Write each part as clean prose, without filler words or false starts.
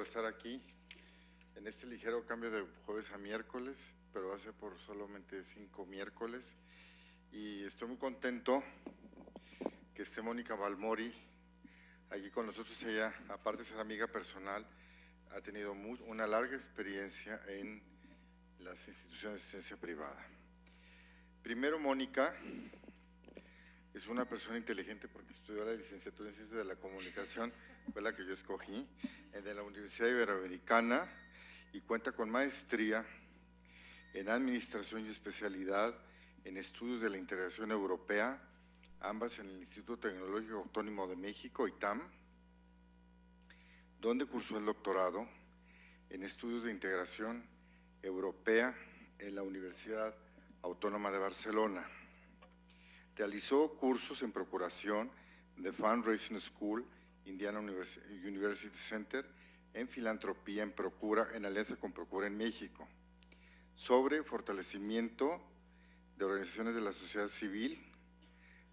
estar aquí en este ligero cambio de jueves a miércoles, pero va a ser por solamente 5 miércoles. Y estoy muy contento que esté Mónica Balmori aquí con nosotros. Ella, aparte de ser amiga personal, ha tenido una larga experiencia en las instituciones de asistencia privada. Primero, Mónica es una persona inteligente porque estudió la licenciatura en Ciencias de la Comunicación, fue la que yo escogí, de la Universidad Iberoamericana, y cuenta con maestría en Administración y especialidad en Estudios de la Integración Europea, ambas en el Instituto Tecnológico Autónomo de México, ITAM, donde cursó el doctorado en Estudios de Integración Europea en la Universidad Autónoma de Barcelona. Realizó cursos en procuración de Fundraising School, Indiana University Center, en filantropía en alianza con Procura en México, sobre fortalecimiento de organizaciones de la sociedad civil,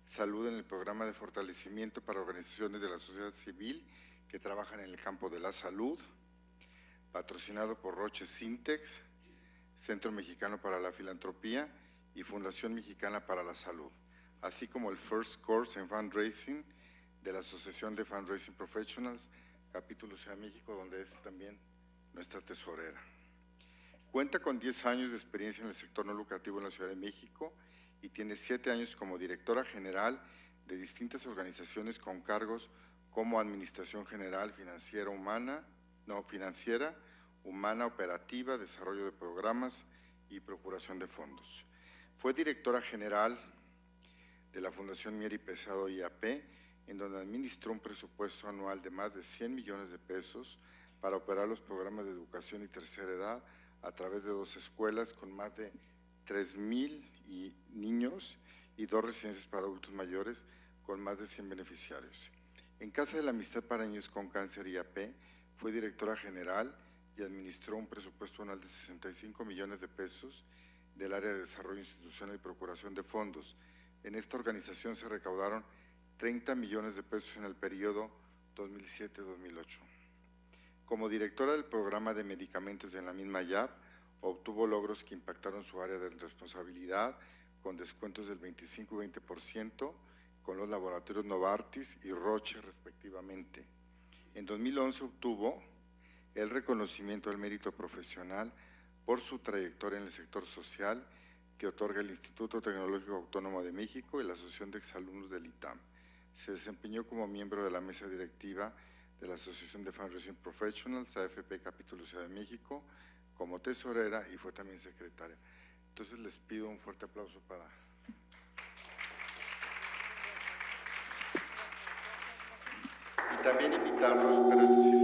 salud en el programa de fortalecimiento para organizaciones de la sociedad civil que trabajan en el campo de la salud, patrocinado por Roche Sintex, Centro Mexicano para la Filantropía y Fundación Mexicana para la Salud, así como el First Course en Fundraising de la Asociación de Fundraising Professionals, capítulo Ciudad de México, donde es también nuestra tesorera. Cuenta con 10 años de experiencia en el sector no lucrativo en la Ciudad de México y tiene 7 años como directora general de distintas organizaciones con cargos como Administración General, Financiera, Humana, Operativa, Desarrollo de Programas y Procuración de Fondos. Fue directora general de la Fundación Mier y Pesado IAP, en donde administró un presupuesto anual de más de 100 millones de pesos para operar los programas de educación y tercera edad a través de 2 escuelas con más de 3,000 niños y 2 residencias para adultos mayores con más de 100 beneficiarios. En Casa de la Amistad para Niños con Cáncer IAP fue directora general y administró un presupuesto anual de 65 millones de pesos del área de desarrollo institucional y procuración de fondos. En esta organización se recaudaron 30 millones de pesos en el periodo 2007-2008. Como directora del programa de medicamentos en la misma IAP, obtuvo logros que impactaron su área de responsabilidad con descuentos del 25 y 20% con los laboratorios Novartis y Roche respectivamente. En 2011 obtuvo el reconocimiento al mérito profesional por su trayectoria en el sector social que otorga el Instituto Tecnológico Autónomo de México y la Asociación de Exalumnos del ITAM. Se desempeñó como miembro de la mesa directiva de la Asociación de Fundraising Professionals, AFP Capítulo Ciudad de México, como tesorera y fue también secretaria. Entonces les pido un fuerte aplauso para… Y también invitarlos, pero esto sí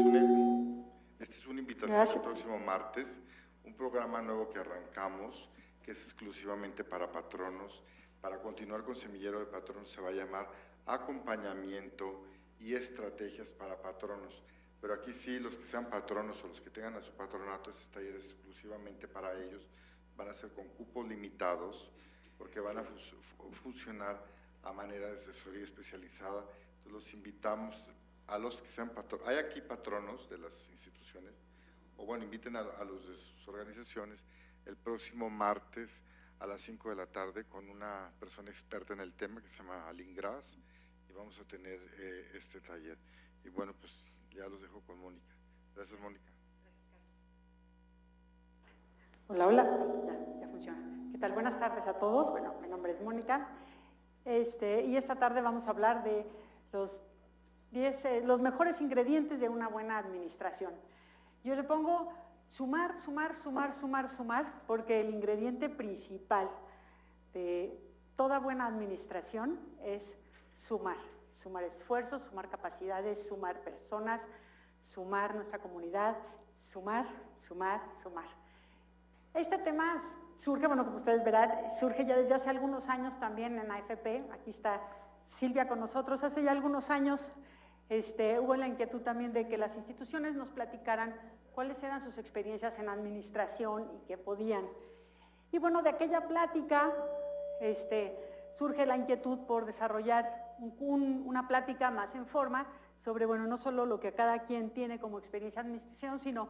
es una invitación el próximo martes, un programa nuevo que arrancamos, que es exclusivamente para patronos. Para continuar con Semillero de Patronos se va a llamar Acompañamiento y Estrategias para Patronos. Pero aquí sí, los que sean patronos o los que tengan a su patronato, este taller es exclusivamente para ellos, van a ser con cupos limitados, porque van a funcionar a manera de asesoría especializada. Entonces los invitamos a los que sean patronos. Hay aquí patronos de las instituciones, o bueno, inviten a los de sus organizaciones el próximo martes a las 5 de la tarde con una persona experta en el tema que se llama Aline Gras, y vamos a tener este taller. Y bueno, pues ya los dejo con Mónica. Gracias, Mónica. Hola, hola, ya funciona. ¿Qué tal? Buenas tardes a todos. Bueno, mi nombre es Mónica, y esta tarde vamos a hablar de los mejores ingredientes de una buena administración. Yo le pongo sumar, porque el ingrediente principal de toda buena administración es sumar esfuerzos, sumar capacidades, sumar personas, sumar nuestra comunidad, sumar. Este tema surge, bueno, como ustedes verán, surge ya desde hace algunos años también en AFP. Aquí está Silvia con nosotros. Hace ya algunos años hubo la inquietud también de que las instituciones nos platicaran cuáles eran sus experiencias en administración y qué podían. Y bueno, de aquella plática surge la inquietud por desarrollar una plática más en forma sobre, bueno, no solo lo que cada quien tiene como experiencia de administración, sino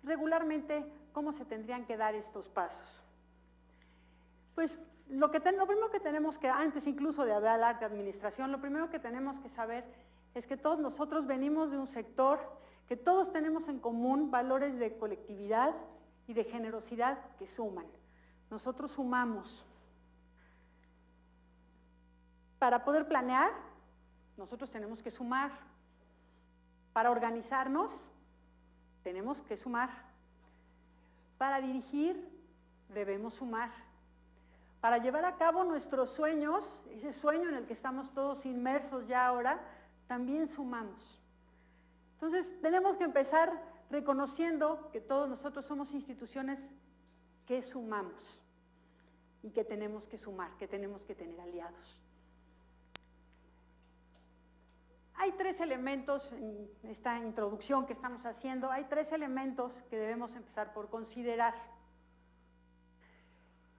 regularmente cómo se tendrían que dar estos pasos. Pues lo primero que tenemos que, antes incluso de hablar de administración, lo primero que tenemos que saber es que todos nosotros venimos de un sector que todos tenemos en común valores de colectividad y de generosidad que suman. Nosotros sumamos. Para poder planear, nosotros tenemos que sumar. Para organizarnos, tenemos que sumar. Para dirigir, debemos sumar. Para llevar a cabo nuestros sueños, ese sueño en el que estamos todos inmersos ya ahora, también sumamos. Entonces, tenemos que empezar reconociendo que todos nosotros somos instituciones que sumamos y que tenemos que sumar, que tenemos que tener aliados. Hay 3 elementos en esta introducción que estamos haciendo, hay 3 elementos que debemos empezar por considerar.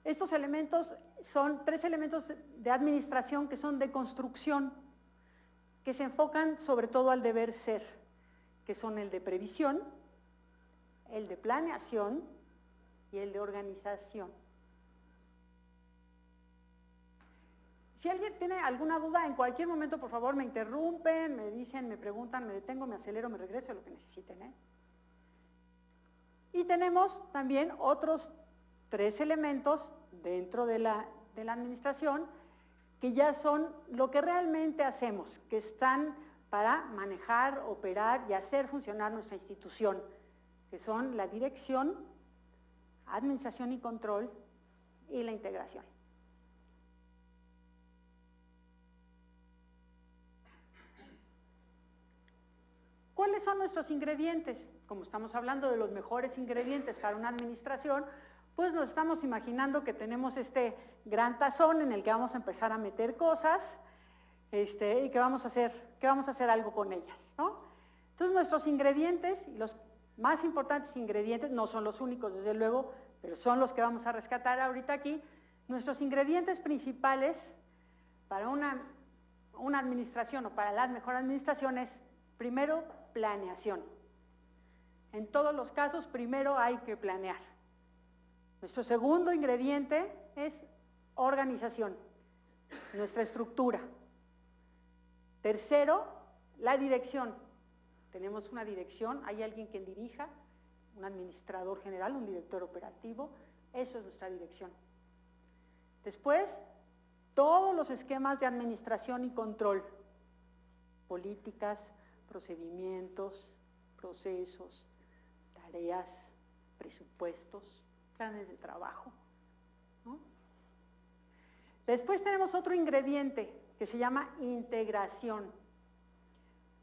Estos elementos son 3 elementos de administración que son de construcción, que se enfocan sobre todo al deber ser, que son el de previsión, el de planeación y el de organización. Si alguien tiene alguna duda, en cualquier momento, por favor, me interrumpen, me dicen, me preguntan, me detengo, me acelero, me regreso, lo que necesiten, ¿eh? Y tenemos también otros 3 elementos dentro de la administración que ya son lo que realmente hacemos, que están para manejar, operar y hacer funcionar nuestra institución, que son la dirección, administración y control y la integración. ¿Cuáles son nuestros ingredientes? Como estamos hablando de los mejores ingredientes para una administración, pues nos estamos imaginando que tenemos este gran tazón en el que vamos a empezar a meter cosas y que vamos a hacer algo con ellas, ¿no? Entonces nuestros ingredientes, y los más importantes ingredientes, no son los únicos desde luego, pero son los que vamos a rescatar ahorita aquí, nuestros ingredientes principales para una administración o para la mejor administración es, primero, planeación. En todos los casos, primero hay que planear. Nuestro segundo ingrediente es organización, nuestra estructura. Tercero, la dirección. Tenemos una dirección, hay alguien que dirija, un administrador general, un director operativo, eso es nuestra dirección. Después, todos los esquemas de administración y control, políticas, procedimientos, procesos, tareas, presupuestos, planes de trabajo, ¿no? Después tenemos otro ingrediente que se llama integración.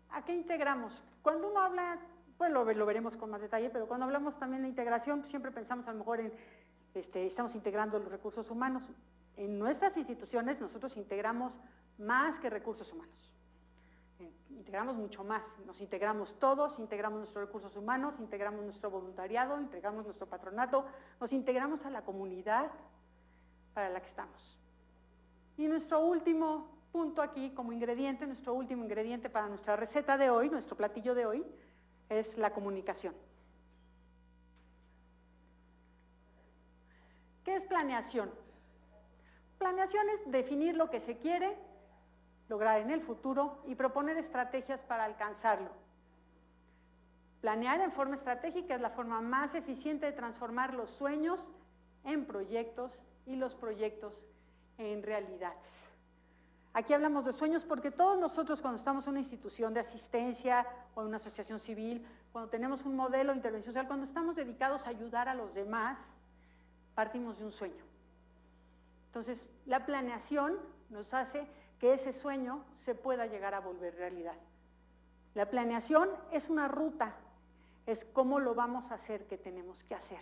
¿A qué integramos? Cuando uno habla, pues lo veremos con más detalle, pero cuando hablamos también de integración, siempre pensamos a lo mejor en, estamos integrando los recursos humanos. En nuestras instituciones nosotros integramos más que recursos humanos. Integramos mucho más, nos integramos todos, integramos nuestros recursos humanos, integramos nuestro voluntariado, integramos nuestro patronato, nos integramos a la comunidad para la que estamos. Y nuestro último punto aquí como ingrediente, nuestro último ingrediente para nuestra receta de hoy, nuestro platillo de hoy, es la comunicación. ¿Qué es planeación? Planeación es definir lo que se quiere lograr en el futuro y proponer estrategias para alcanzarlo. Planear en forma estratégica es la forma más eficiente de transformar los sueños en proyectos y los proyectos en realidades. Aquí hablamos de sueños porque todos nosotros cuando estamos en una institución de asistencia o en una asociación civil, cuando tenemos un modelo de intervención social, cuando estamos dedicados a ayudar a los demás, partimos de un sueño. Entonces, la planeación nos hace que ese sueño se pueda llegar a volver realidad. La planeación es una ruta, es cómo lo vamos a hacer, qué tenemos que hacer.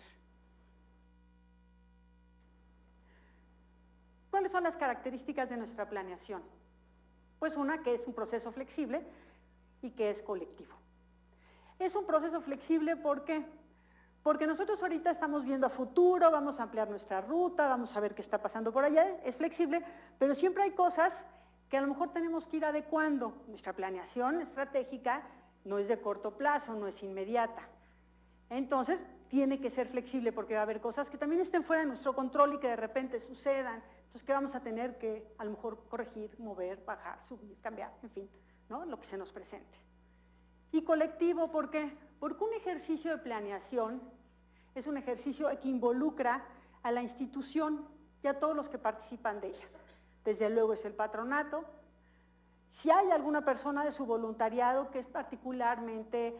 ¿Cuáles son las características de nuestra planeación? Pues una, que es un proceso flexible y que es colectivo. Es un proceso flexible, ¿por qué? Porque nosotros ahorita estamos viendo a futuro, vamos a ampliar nuestra ruta, vamos a ver qué está pasando por allá, es flexible, pero siempre hay cosas que a lo mejor tenemos que ir adecuando. Nuestra planeación estratégica no es de corto plazo, no es inmediata. Entonces, tiene que ser flexible porque va a haber cosas que también estén fuera de nuestro control y que de repente sucedan. Entonces, ¿qué vamos a tener que a lo mejor corregir, mover, bajar, subir, cambiar, en fin, ¿no? Lo que se nos presente. Y colectivo, ¿por qué? Porque un ejercicio de planeación es un ejercicio que involucra a la institución y a todos los que participan de ella. Desde luego es el patronato. Si hay alguna persona de su voluntariado que es particularmente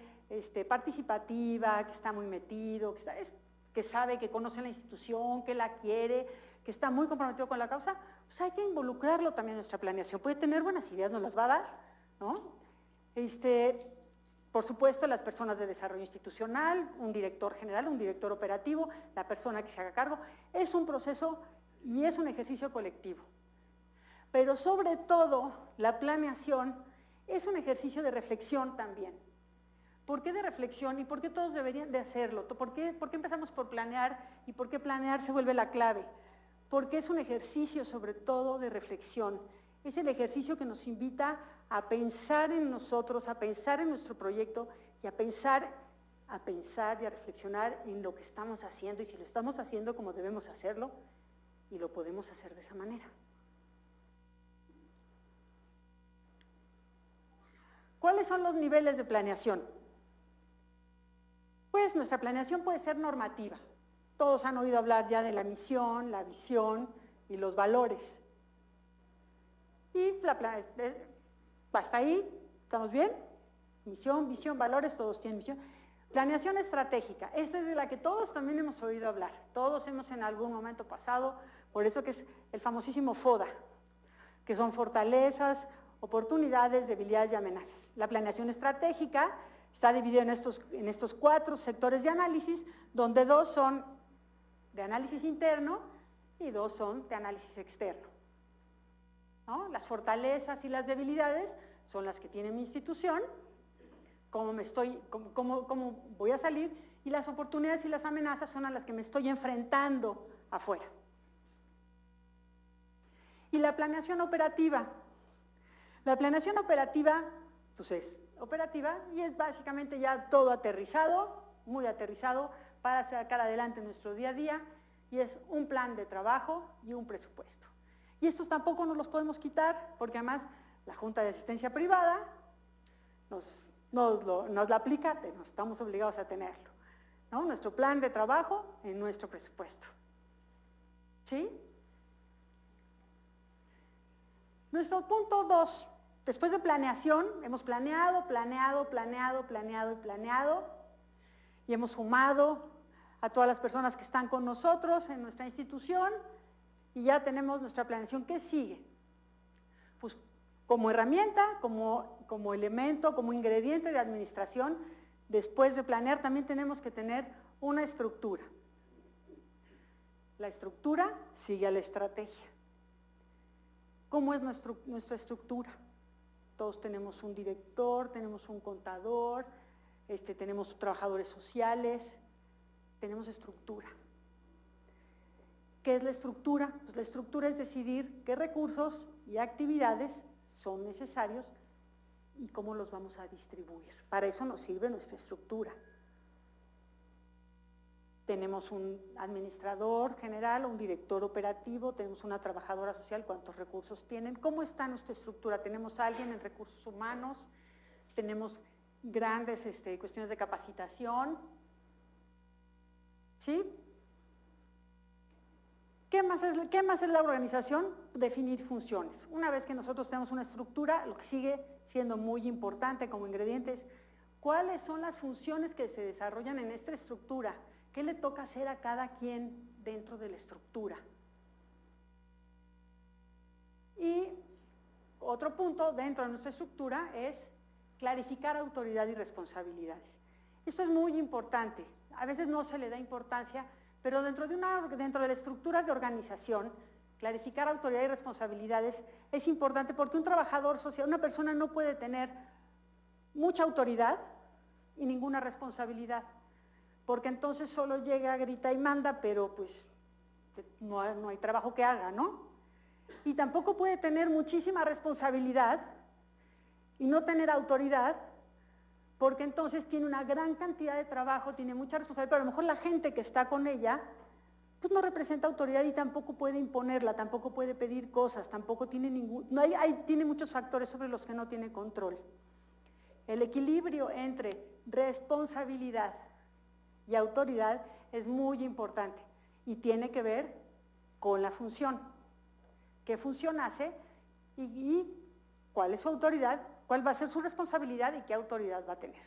participativa, que está muy metido, que sabe, que conoce la institución, que la quiere, que está muy comprometido con la causa, pues hay que involucrarlo también en nuestra planeación. Puede tener buenas ideas, nos las va a dar, ¿no? Por supuesto, las personas de desarrollo institucional, un director general, un director operativo, la persona que se haga cargo. Es un proceso y es un ejercicio colectivo. Pero sobre todo, la planeación es un ejercicio de reflexión también. ¿Por qué de reflexión y por qué todos deberían de hacerlo? ¿Por qué empezamos por planear y por qué planear se vuelve la clave? Porque es un ejercicio sobre todo de reflexión. Es el ejercicio que nos invita a pensar en nosotros, a pensar en nuestro proyecto y a pensar y a reflexionar en lo que estamos haciendo y si lo estamos haciendo como debemos hacerlo y lo podemos hacer de esa manera. ¿Cuáles son los niveles de planeación? Pues nuestra planeación puede ser normativa. Todos han oído hablar ya de la misión, la visión y los valores. Y hasta ahí, ¿estamos bien? Misión, visión, valores, todos tienen misión. Planeación estratégica, esta es de la que todos también hemos oído hablar. Todos hemos en algún momento pasado, por eso que es el famosísimo FODA, que son fortalezas, oportunidades, debilidades y amenazas. La planeación estratégica está dividida en estos 4 sectores de análisis, donde 2 son de análisis interno y 2 son de análisis externo, ¿no? Las fortalezas y las debilidades son las que tiene mi institución, cómo voy a salir, y las oportunidades y las amenazas son a las que me estoy enfrentando afuera. Y la planeación operativa. La planeación operativa, pues es operativa y es básicamente ya todo aterrizado, muy aterrizado, para sacar adelante nuestro día a día, y es un plan de trabajo y un presupuesto. Y estos tampoco nos los podemos quitar, porque además la Junta de Asistencia Privada nos la aplica, estamos obligados a tenerlo, ¿no? Nuestro plan de trabajo en nuestro presupuesto. ¿Sí? Nuestro punto 2, después de planeación, hemos planeado, y hemos sumado a todas las personas que están con nosotros en nuestra institución, y ya tenemos nuestra planeación. ¿Qué sigue? Pues como herramienta, como elemento, como ingrediente de administración, después de planear también tenemos que tener una estructura. La estructura sigue a la estrategia. ¿Cómo es nuestra estructura? Todos tenemos un director, tenemos un contador, tenemos trabajadores sociales, tenemos estructura. ¿Qué es la estructura? Pues la estructura es decidir qué recursos y actividades son necesarios y cómo los vamos a distribuir. Para eso nos sirve nuestra estructura. Tenemos un administrador general, un director operativo, tenemos una trabajadora social, ¿cuántos recursos tienen? ¿Cómo está nuestra estructura? ¿Tenemos a alguien en recursos humanos? ¿Tenemos grandes cuestiones de capacitación? ¿Sí? ¿Qué más es la organización? Definir funciones. Una vez que nosotros tenemos una estructura, lo que sigue siendo muy importante como ingrediente es cuáles son las funciones que se desarrollan en esta estructura. ¿Qué le toca hacer a cada quien dentro de la estructura? Y otro punto dentro de nuestra estructura es clarificar autoridad y responsabilidades. Esto es muy importante. A veces no se le da importancia, pero dentro de la estructura de organización, clarificar autoridad y responsabilidades es importante porque un trabajador social, una persona no puede tener mucha autoridad y ninguna responsabilidad, porque entonces solo llega, grita y manda, pero pues no hay trabajo que haga, ¿no? y tampoco puede tener muchísima responsabilidad y no tener autoridad, porque entonces tiene una gran cantidad de trabajo, tiene mucha responsabilidad, pero a lo mejor la gente que está con ella pues no representa autoridad y tampoco puede imponerla, tampoco puede pedir cosas, tampoco tiene tiene muchos factores sobre los que no tiene control. El equilibrio entre responsabilidad y autoridad es muy importante y tiene que ver con la función. ¿Qué función hace y cuál es su autoridad? ¿Cuál va a ser su responsabilidad y qué autoridad va a tener?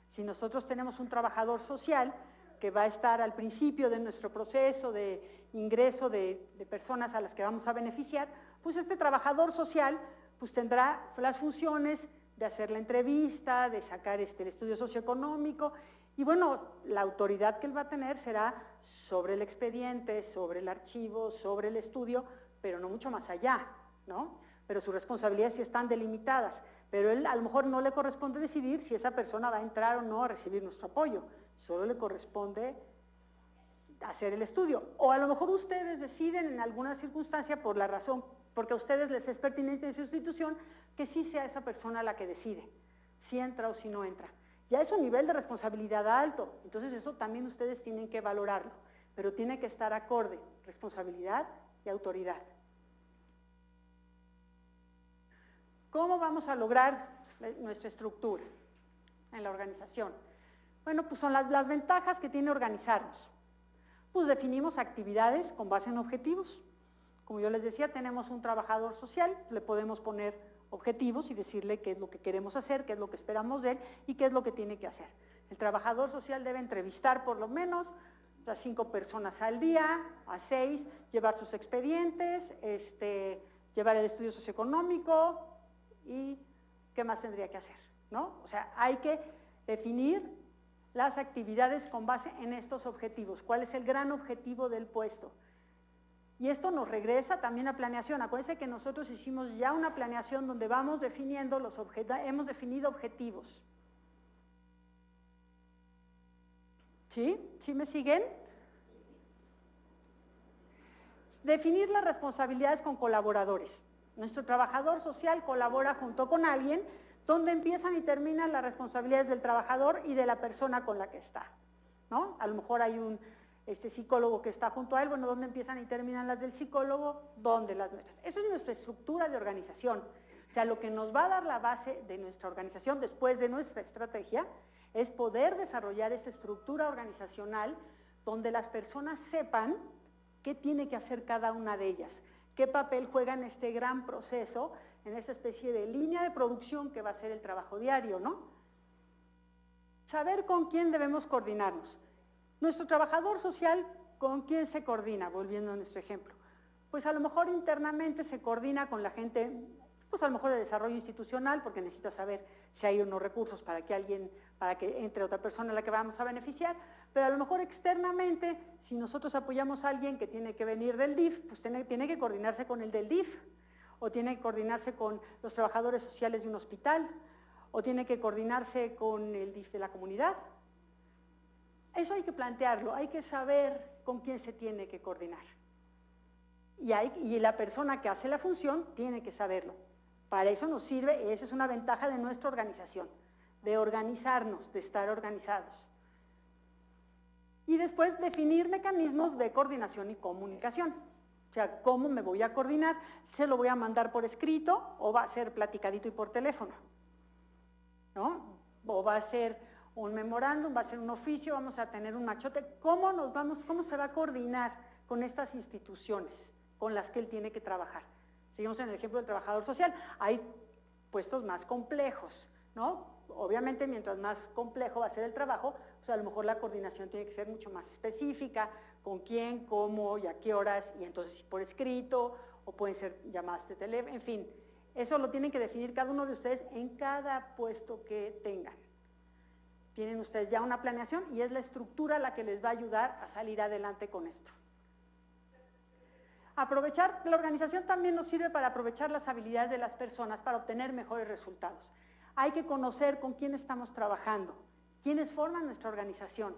Si nosotros tenemos un trabajador social que va a estar al principio de nuestro proceso de ingreso de personas a las que vamos a beneficiar, pues este trabajador social pues tendrá las funciones de hacer la entrevista, de sacar el estudio socioeconómico, y bueno, la autoridad que él va a tener será sobre el expediente, sobre el archivo, sobre el estudio, pero no mucho más allá, ¿no? Pero sus responsabilidades sí están delimitadas, pero él a lo mejor no le corresponde decidir si esa persona va a entrar o no a recibir nuestro apoyo, solo le corresponde hacer el estudio. O a lo mejor ustedes deciden en alguna circunstancia por la razón, porque a ustedes les es pertinente en su institución, que sí sea esa persona la que decide si entra o si no entra. Ya es un nivel de responsabilidad alto, entonces eso también ustedes tienen que valorarlo, pero tiene que estar acorde, responsabilidad y autoridad. ¿Cómo vamos a lograr nuestra estructura en la organización? Bueno, pues son las ventajas que tiene organizarnos. Pues definimos actividades con base en objetivos. Como yo les decía, tenemos un trabajador social, le podemos poner objetivos y decirle qué es lo que queremos hacer, qué es lo que esperamos de él y qué es lo que tiene que hacer. El trabajador social debe entrevistar por lo menos a 5 personas al día, a 6, llevar sus expedientes, llevar el estudio socioeconómico y qué más tendría que hacer, ¿no? O sea, hay que definir las actividades con base en estos objetivos. ¿Cuál es el gran objetivo del puesto? Y esto nos regresa también a planeación. Acuérdense que nosotros hicimos ya una planeación donde vamos definiendo hemos definido objetivos. ¿Sí? ¿Sí me siguen? Definir las responsabilidades con colaboradores. Nuestro trabajador social colabora junto con alguien donde empiezan y terminan las responsabilidades del trabajador y de la persona con la que está, ¿no? A lo mejor hay un psicólogo que está junto a él, bueno, ¿dónde empiezan y terminan las del psicólogo? ¿Dónde las nuestras? Eso es nuestra estructura de organización. O sea, lo que nos va a dar la base de nuestra organización después de nuestra estrategia es poder desarrollar esta estructura organizacional donde las personas sepan qué tiene que hacer cada una de ellas, qué papel juega en este gran proceso, en esta especie de línea de producción que va a ser el trabajo diario, ¿no? Saber con quién debemos coordinarnos. Nuestro trabajador social, ¿con quién se coordina? Volviendo a nuestro ejemplo. Pues a lo mejor internamente se coordina con la gente, pues a lo mejor de desarrollo institucional, porque necesita saber si hay unos recursos para que entre otra persona a la que vamos a beneficiar, pero a lo mejor externamente, si nosotros apoyamos a alguien que tiene que venir del DIF, pues tiene que coordinarse con el del DIF, o tiene que coordinarse con los trabajadores sociales de un hospital, o tiene que coordinarse con el DIF de la comunidad. Eso hay que plantearlo, hay que saber con quién se tiene que coordinar. Y la persona que hace la función tiene que saberlo. Para eso nos sirve, esa es una ventaja de nuestra organización, de organizarnos, de estar organizados. Y después definir mecanismos de coordinación y comunicación. O sea, ¿cómo me voy a coordinar? ¿Se lo voy a mandar por escrito o va a ser platicadito y por teléfono? ¿No? O va a ser un memorándum, va a ser un oficio, vamos a tener un machote. ¿Cómo se va a coordinar con estas instituciones con las que él tiene que trabajar? Seguimos en el ejemplo del trabajador social. Hay puestos más complejos, ¿no? Obviamente, mientras más complejo va a ser el trabajo, pues a lo mejor la coordinación tiene que ser mucho más específica, con quién, cómo y a qué horas, y entonces por escrito, o pueden ser llamadas de teléfono, en fin. Eso lo tienen que definir cada uno de ustedes en cada puesto que tengan. Tienen ustedes ya una planeación y es la estructura la que les va a ayudar a salir adelante con esto. Aprovechar, la organización también nos sirve para aprovechar las habilidades de las personas para obtener mejores resultados. Hay que conocer con quién estamos trabajando, quiénes forman nuestra organización.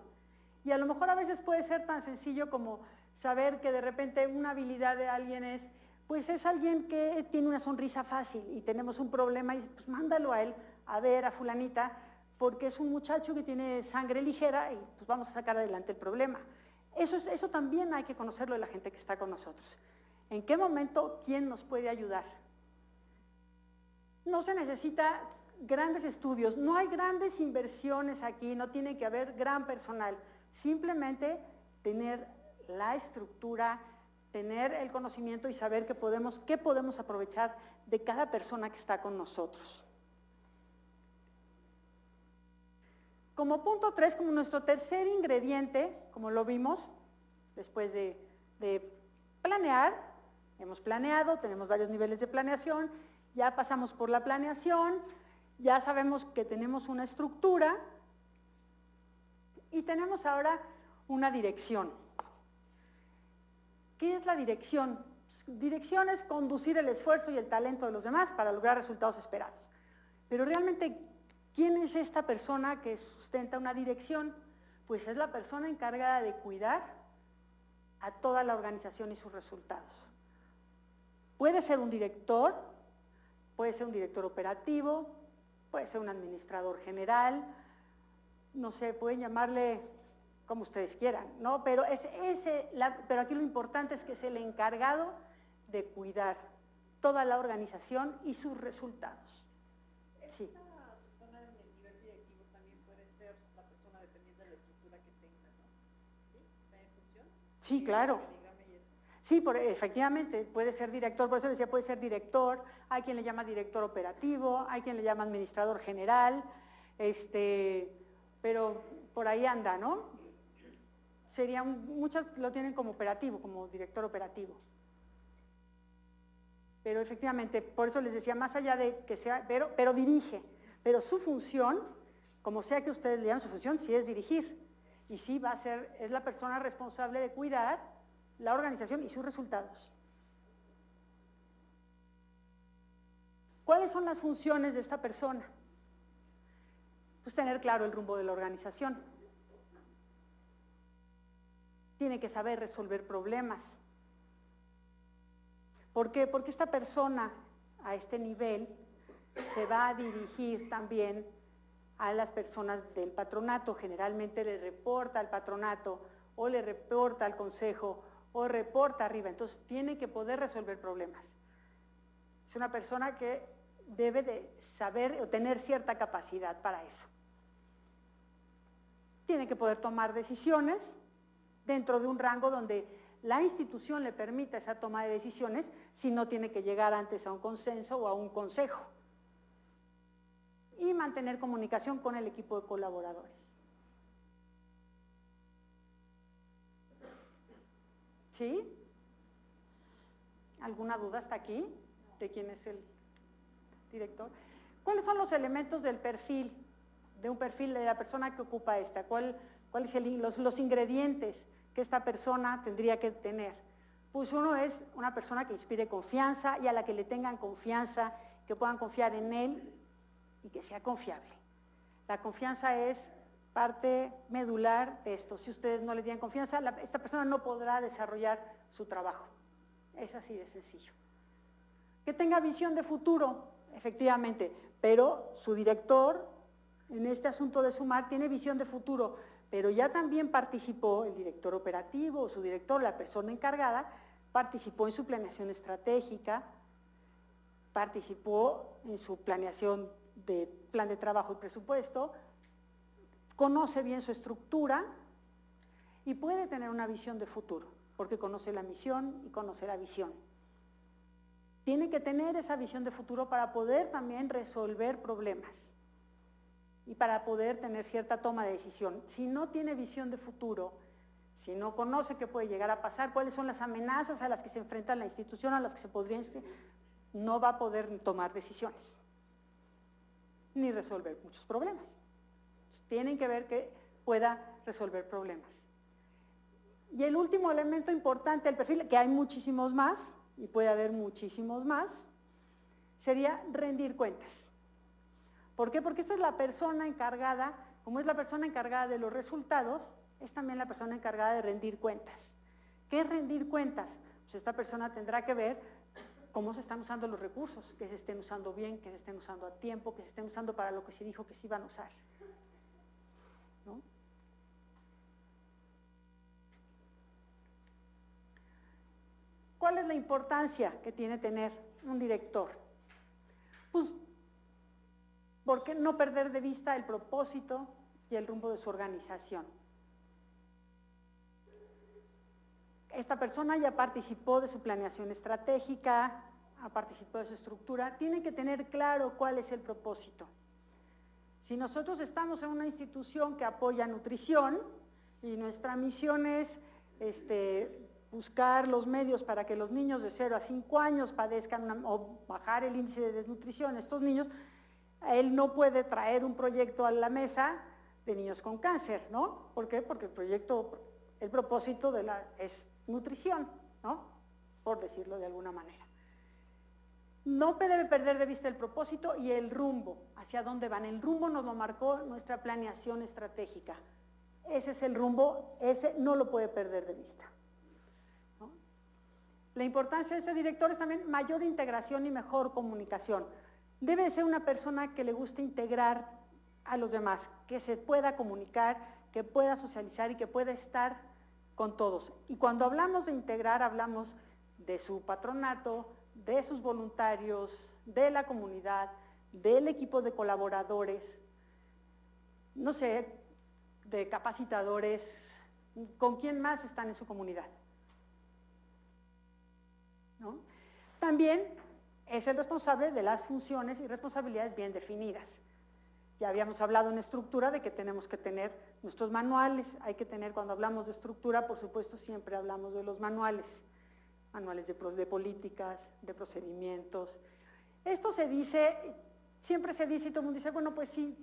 Y a lo mejor a veces puede ser tan sencillo como saber que de repente una habilidad de alguien es pues es alguien que tiene una sonrisa fácil y tenemos un problema y pues mándalo a él a ver a fulanita porque es un muchacho que tiene sangre ligera y pues vamos a sacar adelante el problema. Eso también hay que conocerlo de la gente que está con nosotros. ¿En qué momento quién nos puede ayudar? No se necesita grandes estudios, no hay grandes inversiones aquí, no tiene que haber gran personal, simplemente tener la estructura, tener el conocimiento y saber qué podemos aprovechar de cada persona que está con nosotros. Como punto 3, como nuestro tercer ingrediente, como lo vimos, después de planear, hemos planeado, tenemos varios niveles de planeación, ya pasamos por la planeación, ya sabemos que tenemos una estructura y tenemos ahora una dirección. ¿Qué es la dirección? Dirección es conducir el esfuerzo y el talento de los demás para lograr resultados esperados. Pero realmente, ¿quién es esta persona que sustenta una dirección? Pues es la persona encargada de cuidar a toda la organización y sus resultados. Puede ser un director, puede ser un director operativo, puede ser un administrador general, no sé, pueden llamarle como ustedes quieran, ¿no? Pero aquí lo importante es que es el encargado de cuidar toda la organización y sus resultados. Sí. Esta persona en el nivel directivo también puede ser la persona dependiendo de la estructura que tenga, ¿no? ¿Sí? ¿Está en función? Sí, claro. Sí, efectivamente, puede ser director, por eso decía, puede ser director, hay quien le llama director operativo, hay quien le llama administrador general, pero por ahí anda, ¿no? Muchos lo tienen como operativo, como director operativo. Pero efectivamente, por eso les decía, más allá de que sea, pero dirige, pero su función, como sea que ustedes le llamen su función, sí es dirigir, y sí es la persona responsable de cuidar la organización y sus resultados. ¿Cuáles son las funciones de esta persona? Pues tener claro el rumbo de la organización. Tiene que saber resolver problemas. ¿Por qué? Porque esta persona a este nivel se va a dirigir también a las personas del patronato. Generalmente le reporta al patronato o le reporta al consejo o reporta arriba. Entonces tiene que poder resolver problemas. Es una persona que debe de saber o tener cierta capacidad para eso. Tiene que poder tomar decisiones dentro de un rango donde la institución le permita esa toma de decisiones, si no tiene que llegar antes a un consenso o a un consejo. Y mantener comunicación con el equipo de colaboradores. ¿Sí? ¿Alguna duda hasta aquí de quién es el director? ¿Cuáles son los elementos del perfil, de un perfil de la persona que ocupa esta? ¿Cuáles son los ingredientes que esta persona tendría que tener? Pues uno es una persona que inspire confianza y a la que le tengan confianza, que puedan confiar en él y que sea confiable. La confianza es parte medular de esto. Si ustedes no le tienen confianza, esta persona no podrá desarrollar su trabajo. Es así de sencillo. Que tenga visión de futuro, efectivamente, pero su director, en este asunto de sumar, tiene visión de futuro, pero ya también participó el director operativo, o su director, la persona encargada, participó en su planeación estratégica, participó en su planeación de plan de trabajo y presupuesto, conoce bien su estructura y puede tener una visión de futuro, porque conoce la misión y conoce la visión. Tiene que tener esa visión de futuro para poder también resolver problemas y para poder tener cierta toma de decisión. Si no tiene visión de futuro, si no conoce qué puede llegar a pasar, cuáles son las amenazas a las que se enfrenta la institución, a las que se podrían, no va a poder tomar decisiones ni resolver muchos problemas. Tienen que ver que pueda resolver problemas. Y el último elemento importante del perfil, que hay muchísimos más, y puede haber muchísimos más, sería rendir cuentas. ¿Por qué? Porque esta es la persona encargada, como es la persona encargada de los resultados, es también la persona encargada de rendir cuentas. ¿Qué es rendir cuentas? Pues esta persona tendrá que ver cómo se están usando los recursos, que se estén usando bien, que se estén usando a tiempo, que se estén usando para lo que se dijo que se iban a usar, ¿no? ¿Cuál es la importancia que tiene tener un director? Pues, porque no perder de vista el propósito y el rumbo de su organización. Esta persona ya participó de su planeación estratégica, ha participado de su estructura, tiene que tener claro cuál es el propósito. Si nosotros estamos en una institución que apoya nutrición y nuestra misión es buscar los medios para que los niños de 0 a 5 años padezcan o bajar el índice de desnutrición, estos niños, él no puede traer un proyecto a la mesa de niños con cáncer, ¿no? ¿Por qué? Porque el propósito es nutrición, ¿no? Por decirlo de alguna manera. No debe perder de vista el propósito y el rumbo, hacia dónde van. El rumbo nos lo marcó nuestra planeación estratégica. Ese es el rumbo, ese no lo puede perder de vista, ¿no? La importancia de ese director es también mayor integración y mejor comunicación. Debe de ser una persona que le guste integrar a los demás, que se pueda comunicar, que pueda socializar y que pueda estar con todos. Y cuando hablamos de integrar, hablamos de su patronato, de sus voluntarios, de la comunidad, del equipo de colaboradores, no sé, de capacitadores, con quién más están en su comunidad, ¿no? También es el responsable de las funciones y responsabilidades bien definidas. Ya habíamos hablado en estructura de que tenemos que tener nuestros manuales, hay que tener, cuando hablamos de estructura, por supuesto, siempre hablamos de los manuales de políticas, de procedimientos. Esto se dice, siempre se dice y todo el mundo dice, bueno, pues sí,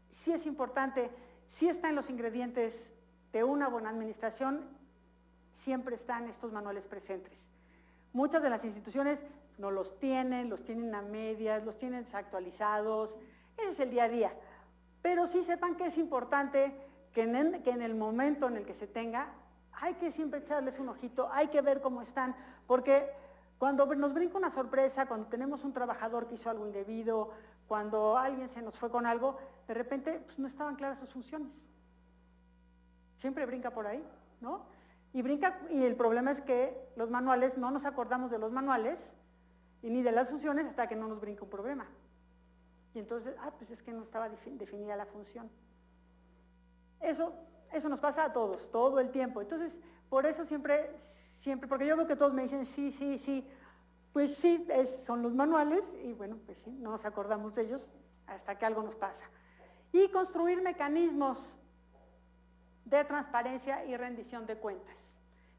sí es importante, sí está en los ingredientes de una buena administración, siempre están estos manuales presentes. Muchas de las instituciones no los tienen a medias, los tienen desactualizados, ese es el día a día. Pero sí sepan que es importante que en el momento en el que se tenga, hay que siempre echarles un ojito, hay que ver cómo están, porque cuando nos brinca una sorpresa, cuando tenemos un trabajador que hizo algo indebido, cuando alguien se nos fue con algo, de repente pues, no estaban claras sus funciones. Siempre brinca por ahí, ¿no? Y el problema es que los manuales, no nos acordamos de los manuales y ni de las funciones hasta que no nos brinca un problema. Y entonces, pues es que no estaba definida la función. Eso nos pasa a todos, todo el tiempo. Entonces, por eso siempre, porque yo veo que todos me dicen sí, sí, sí, pues sí, son los manuales y bueno, pues sí, no nos acordamos de ellos hasta que algo nos pasa. Y construir mecanismos de transparencia y rendición de cuentas.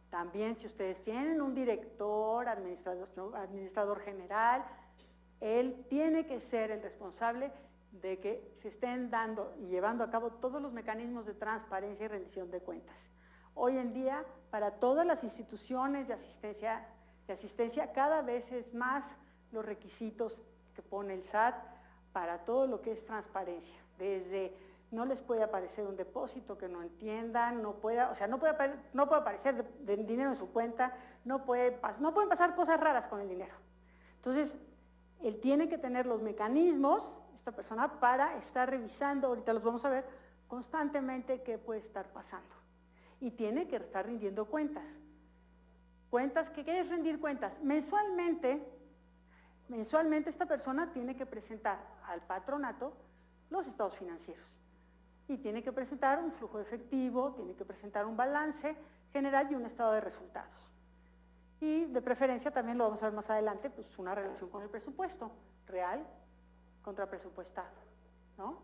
También si ustedes tienen un director, administrador general, él tiene que ser el responsable de que se estén dando y llevando a cabo todos los mecanismos de transparencia y rendición de cuentas. Hoy en día, para todas las instituciones de asistencia, cada vez es más los requisitos que pone el SAT para todo lo que es transparencia. Desde no les puede aparecer un depósito que no entiendan, no puede aparecer dinero en su cuenta, no pueden pasar cosas raras con el dinero. Entonces, él tiene que tener los mecanismos, esta persona, para estar revisando, ahorita los vamos a ver, constantemente qué puede estar pasando. Y tiene que estar rindiendo cuentas. ¿Qué es rendir cuentas? Mensualmente esta persona tiene que presentar al patronato los estados financieros. Y tiene que presentar un flujo efectivo, tiene que presentar un balance general y un estado de resultados. Y de preferencia, también lo vamos a ver más adelante, pues una relación con el presupuesto, real contra presupuestado, ¿no?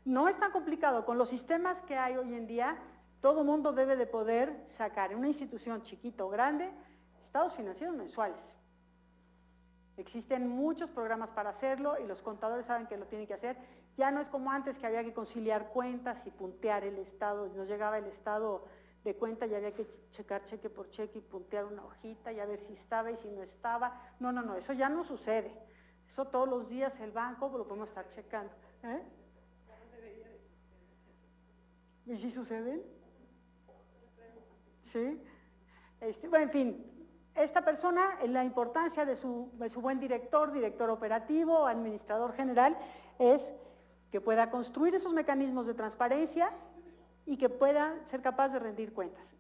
No es tan complicado, con los sistemas que hay hoy en día, todo mundo debe de poder sacar en una institución chiquita o grande, estados financieros mensuales. Existen muchos programas para hacerlo y los contadores saben que lo tienen que hacer. Ya no es como antes que había que conciliar cuentas y puntear el estado, nos llegaba el estado de cuenta y había que checar cheque por cheque y puntear una hojita y a ver si estaba y si no estaba. No, eso ya no sucede. Eso todos los días el banco lo podemos estar checando. ¿Eh? ¿Y si suceden? Sí. Bueno, en fin, esta persona, la importancia de su buen director, director operativo, administrador general, es que pueda construir esos mecanismos de transparencia y que pueda ser capaz de rendir cuentas.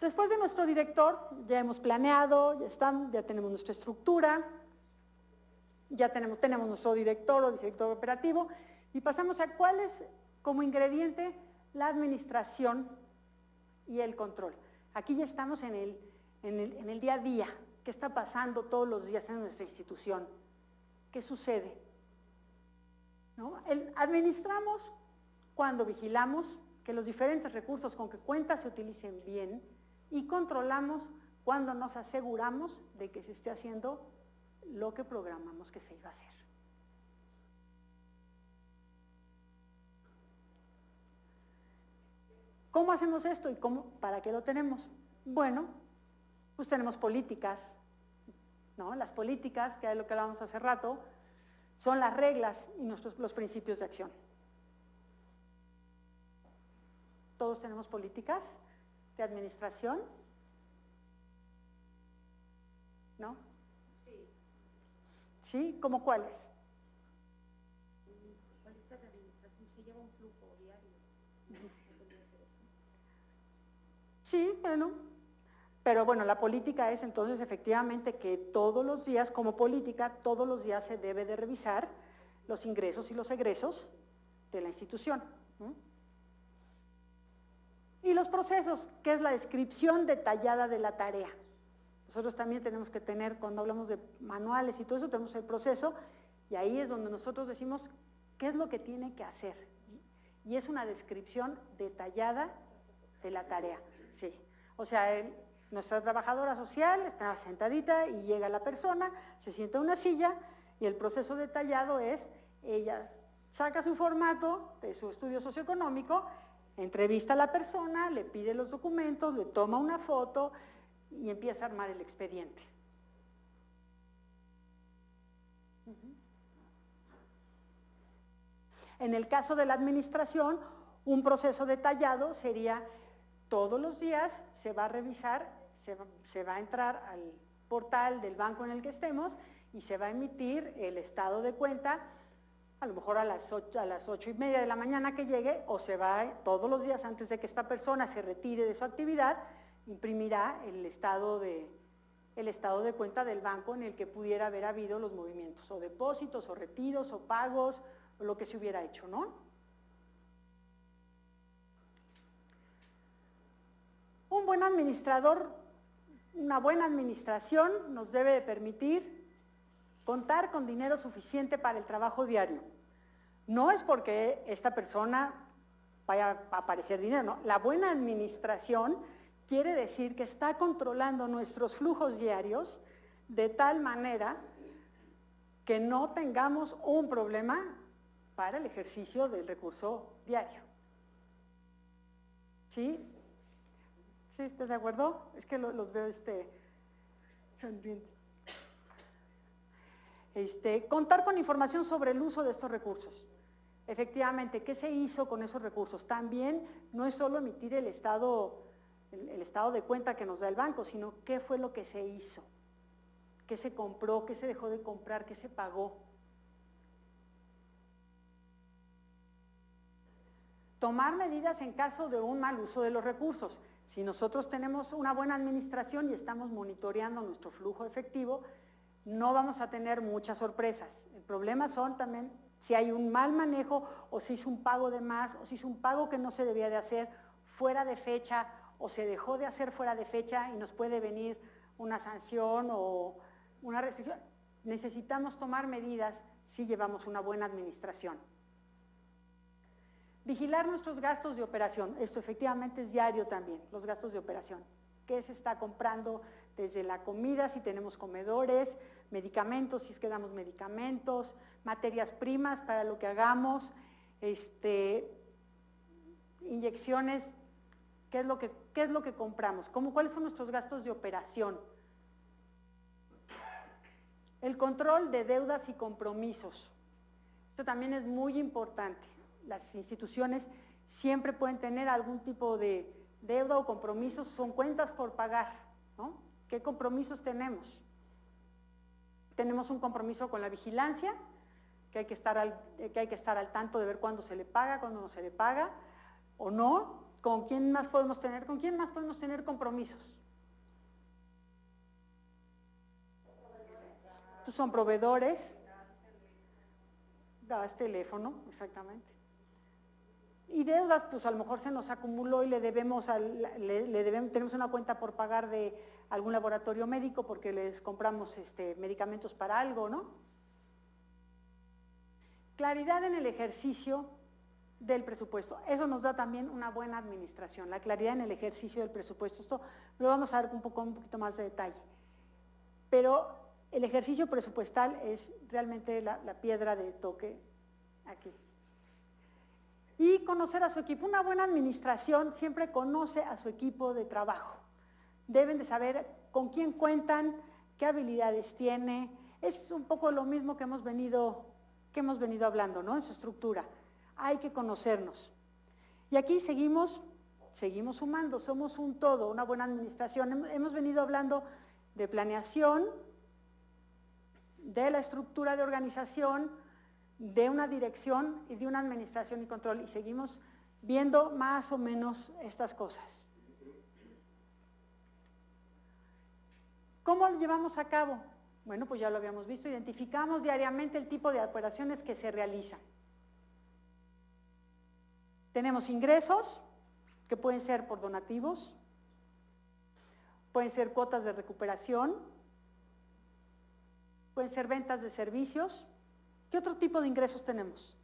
Después de nuestro director, ya hemos planeado, ya tenemos nuestra estructura, ya tenemos nuestro director o director operativo, y pasamos a cuál es, como ingrediente, la administración y el control. Aquí ya estamos en el día a día. ¿Qué está pasando todos los días en nuestra institución? ¿Qué sucede? ¿No? Administramos cuando vigilamos que los diferentes recursos con que cuenta se utilicen bien, y controlamos cuando nos aseguramos de que se esté haciendo lo que programamos que se iba a hacer. ¿Cómo hacemos esto y para qué lo tenemos? Bueno, pues tenemos políticas, ¿no? Las políticas, que es lo que hablábamos hace rato, son las reglas y los principios de acción. Todos tenemos políticas de administración, ¿no? Sí. ¿Sí? ¿Cómo cuáles? Políticas de administración, se lleva un flujo diario. Sí, bueno, pero bueno, la política es entonces efectivamente que todos los días, como política, todos los días se debe de revisar los ingresos y los egresos de la institución. Y los procesos, que es la descripción detallada de la tarea. Nosotros también tenemos que tener, cuando hablamos de manuales y todo eso, tenemos el proceso, y ahí es donde nosotros decimos qué es lo que tiene que hacer. Y es una descripción detallada de la tarea. Sí, o sea, nuestra trabajadora social está sentadita y llega la persona, se sienta en una silla y el proceso detallado es, ella saca su formato de su estudio socioeconómico, entrevista a la persona, le pide los documentos, le toma una foto y empieza a armar el expediente. En el caso de la administración, un proceso detallado sería: todos los días se va a revisar, se va a entrar al portal del banco en el que estemos y se va a emitir el estado de cuenta, a lo mejor a las 8:30 de la mañana que llegue, o se va todos los días antes de que esta persona se retire de su actividad, imprimirá el estado de cuenta del banco en el que pudiera haber habido los movimientos, o depósitos, o retiros, o pagos, o lo que se hubiera hecho, ¿no? Un buen administrador, una buena administración nos debe de permitir contar con dinero suficiente para el trabajo diario. No es porque esta persona vaya a aparecer dinero, ¿no? La buena administración quiere decir que está controlando nuestros flujos diarios de tal manera que no tengamos un problema para el ejercicio del recurso diario. ¿Sí? ¿Sí? ¿Estás de acuerdo? Es que los veo sonrientes. Contar con información sobre el uso de estos recursos. Efectivamente, ¿qué se hizo con esos recursos? También no es solo emitir el estado de cuenta que nos da el banco, sino qué fue lo que se hizo, qué se compró, qué se dejó de comprar, qué se pagó. Tomar medidas en caso de un mal uso de los recursos. Si nosotros tenemos una buena administración y estamos monitoreando nuestro flujo efectivo, no vamos a tener muchas sorpresas. El problema son también si hay un mal manejo, o si hizo un pago de más, o si hizo un pago que no se debía de hacer fuera de fecha, o se dejó de hacer fuera de fecha y nos puede venir una sanción o una restricción. Necesitamos tomar medidas si llevamos una buena administración. Vigilar nuestros gastos de operación. Esto efectivamente es diario también, los gastos de operación. ¿Qué se está comprando? Desde la comida, si tenemos comedores, medicamentos, si es que damos medicamentos, materias primas para lo que hagamos, inyecciones, ¿qué es lo que compramos? ¿Cuáles son nuestros gastos de operación? El control de deudas y compromisos. Esto también es muy importante. Las instituciones siempre pueden tener algún tipo de Deuda o compromisos son cuentas por pagar, ¿no? ¿Qué compromisos tenemos? Tenemos un compromiso con la vigilancia, que hay que estar al tanto de ver cuándo se le paga, cuándo no se le paga, o no. ¿Con quién más podemos tener compromisos? Pues son proveedores, gas, teléfono, exactamente. Y deudas, pues a lo mejor se nos acumuló y tenemos una cuenta por pagar de algún laboratorio médico porque les compramos medicamentos para algo, ¿no? Claridad en el ejercicio del presupuesto. Eso nos da también una buena administración, la claridad en el ejercicio del presupuesto. Esto lo vamos a ver un poquito más de detalle. Pero el ejercicio presupuestal es realmente la piedra de toque aquí. Y conocer a su equipo. Una buena administración siempre conoce a su equipo de trabajo. Deben de saber con quién cuentan, qué habilidades tiene. Es un poco lo mismo que hemos venido hablando, ¿no? En su estructura. Hay que conocernos. Y aquí seguimos sumando, somos un todo, una buena administración. Hemos venido hablando de planeación, de la estructura de organización, de una dirección y de una administración y control, y seguimos viendo más o menos estas cosas. ¿Cómo lo llevamos a cabo? Bueno, pues ya lo habíamos visto, identificamos diariamente el tipo de operaciones que se realizan. Tenemos ingresos, que pueden ser por donativos, pueden ser cuotas de recuperación, pueden ser ventas de servicios. ¿Qué otro tipo de ingresos tenemos?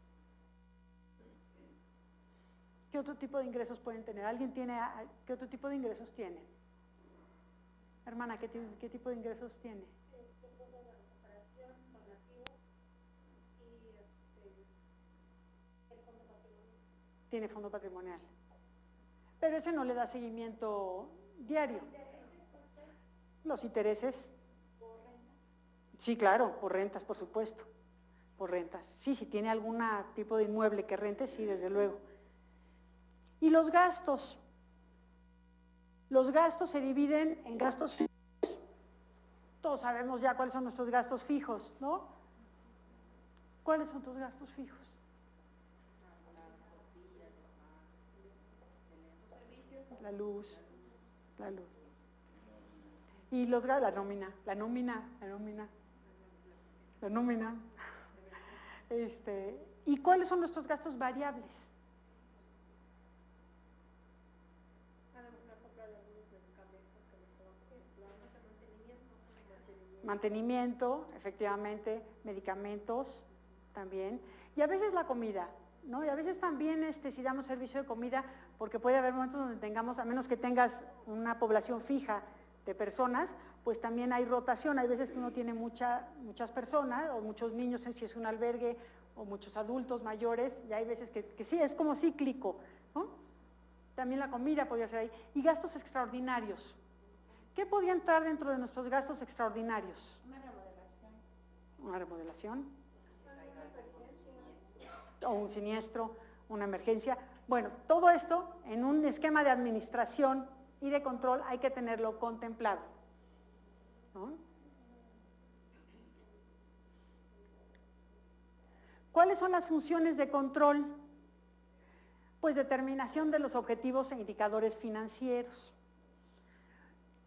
¿Qué otro tipo de ingresos pueden tener? ¿Qué otro tipo de ingresos tiene? Hermana, ¿qué tipo de ingresos tiene? Fondo de recuperación, donativos y el fondo patrimonial. Tiene fondo patrimonial. Pero ese no le da seguimiento diario. Los intereses. ¿Por rentas? Sí, claro, por rentas, por supuesto. Por rentas. Sí, si tiene algún tipo de inmueble que rente, sí, desde luego. Y los gastos. Los gastos se dividen en gastos fijos. Todos sabemos ya cuáles son nuestros gastos fijos, ¿no? ¿Cuáles son tus gastos fijos? La luz. Y los gastos, la nómina. ¿Y cuáles son nuestros gastos variables? Mantenimiento, efectivamente, medicamentos también, y a veces la comida, ¿no? Y a veces también si damos servicio de comida, porque puede haber momentos donde tengamos, a menos que tengas una población fija de personas, pues también hay rotación. Hay veces que uno tiene muchas personas, o muchos niños si es un albergue, o muchos adultos mayores, y hay veces que sí, es como cíclico, ¿no? También la comida podría ser ahí. Y gastos extraordinarios. ¿Qué podía entrar dentro de nuestros gastos extraordinarios? Una remodelación. O un siniestro, una emergencia. Bueno, todo esto en un esquema de administración y de control hay que tenerlo contemplado, ¿no? ¿Cuáles son las funciones de control? Pues determinación de los objetivos e indicadores financieros.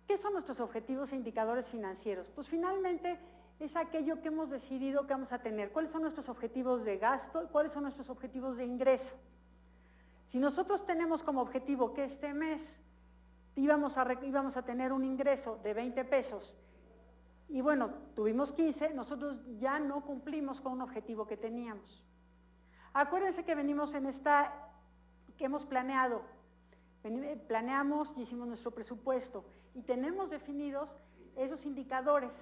¿Qué son nuestros objetivos e indicadores financieros? Pues finalmente es aquello que hemos decidido que vamos a tener. ¿Cuáles son nuestros objetivos de gasto y cuáles son nuestros objetivos de ingreso? Si nosotros tenemos como objetivo que este mes íbamos a tener un ingreso de 20 pesos y bueno, tuvimos 15, nosotros ya no cumplimos con un objetivo que teníamos. Acuérdense que venimos que hemos planeado, planeamos y hicimos nuestro presupuesto y tenemos definidos esos indicadores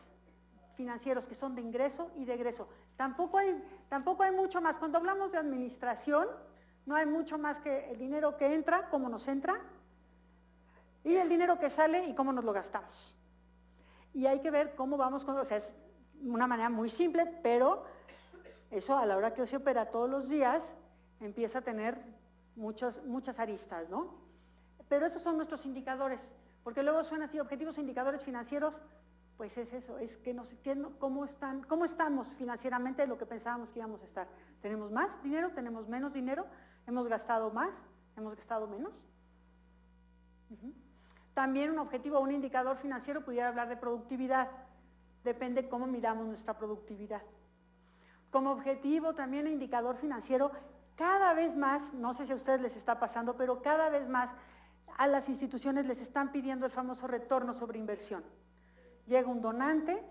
financieros que son de ingreso y de egreso. Tampoco hay mucho más. Cuando hablamos de administración, no hay mucho más que el dinero que entra, cómo nos entra, y el dinero que sale y cómo nos lo gastamos. Y hay que ver cómo vamos con, o sea, es una manera muy simple, pero eso a la hora que se opera todos los días empieza a tener muchas aristas, ¿no? pero esos son nuestros indicadores, porque luego suena así, objetivos e indicadores financieros, pues es eso, es que cómo estamos financieramente de lo que pensábamos que íbamos a estar. ¿Tenemos más dinero? ¿Tenemos menos dinero? ¿Hemos gastado más? ¿Hemos gastado menos? También un objetivo o un indicador financiero pudiera hablar de productividad, depende cómo miramos nuestra productividad. Como objetivo también un indicador financiero, cada vez más, no sé si a ustedes les está pasando, pero cada vez más a las instituciones les están pidiendo el famoso retorno sobre inversión. Llega un donante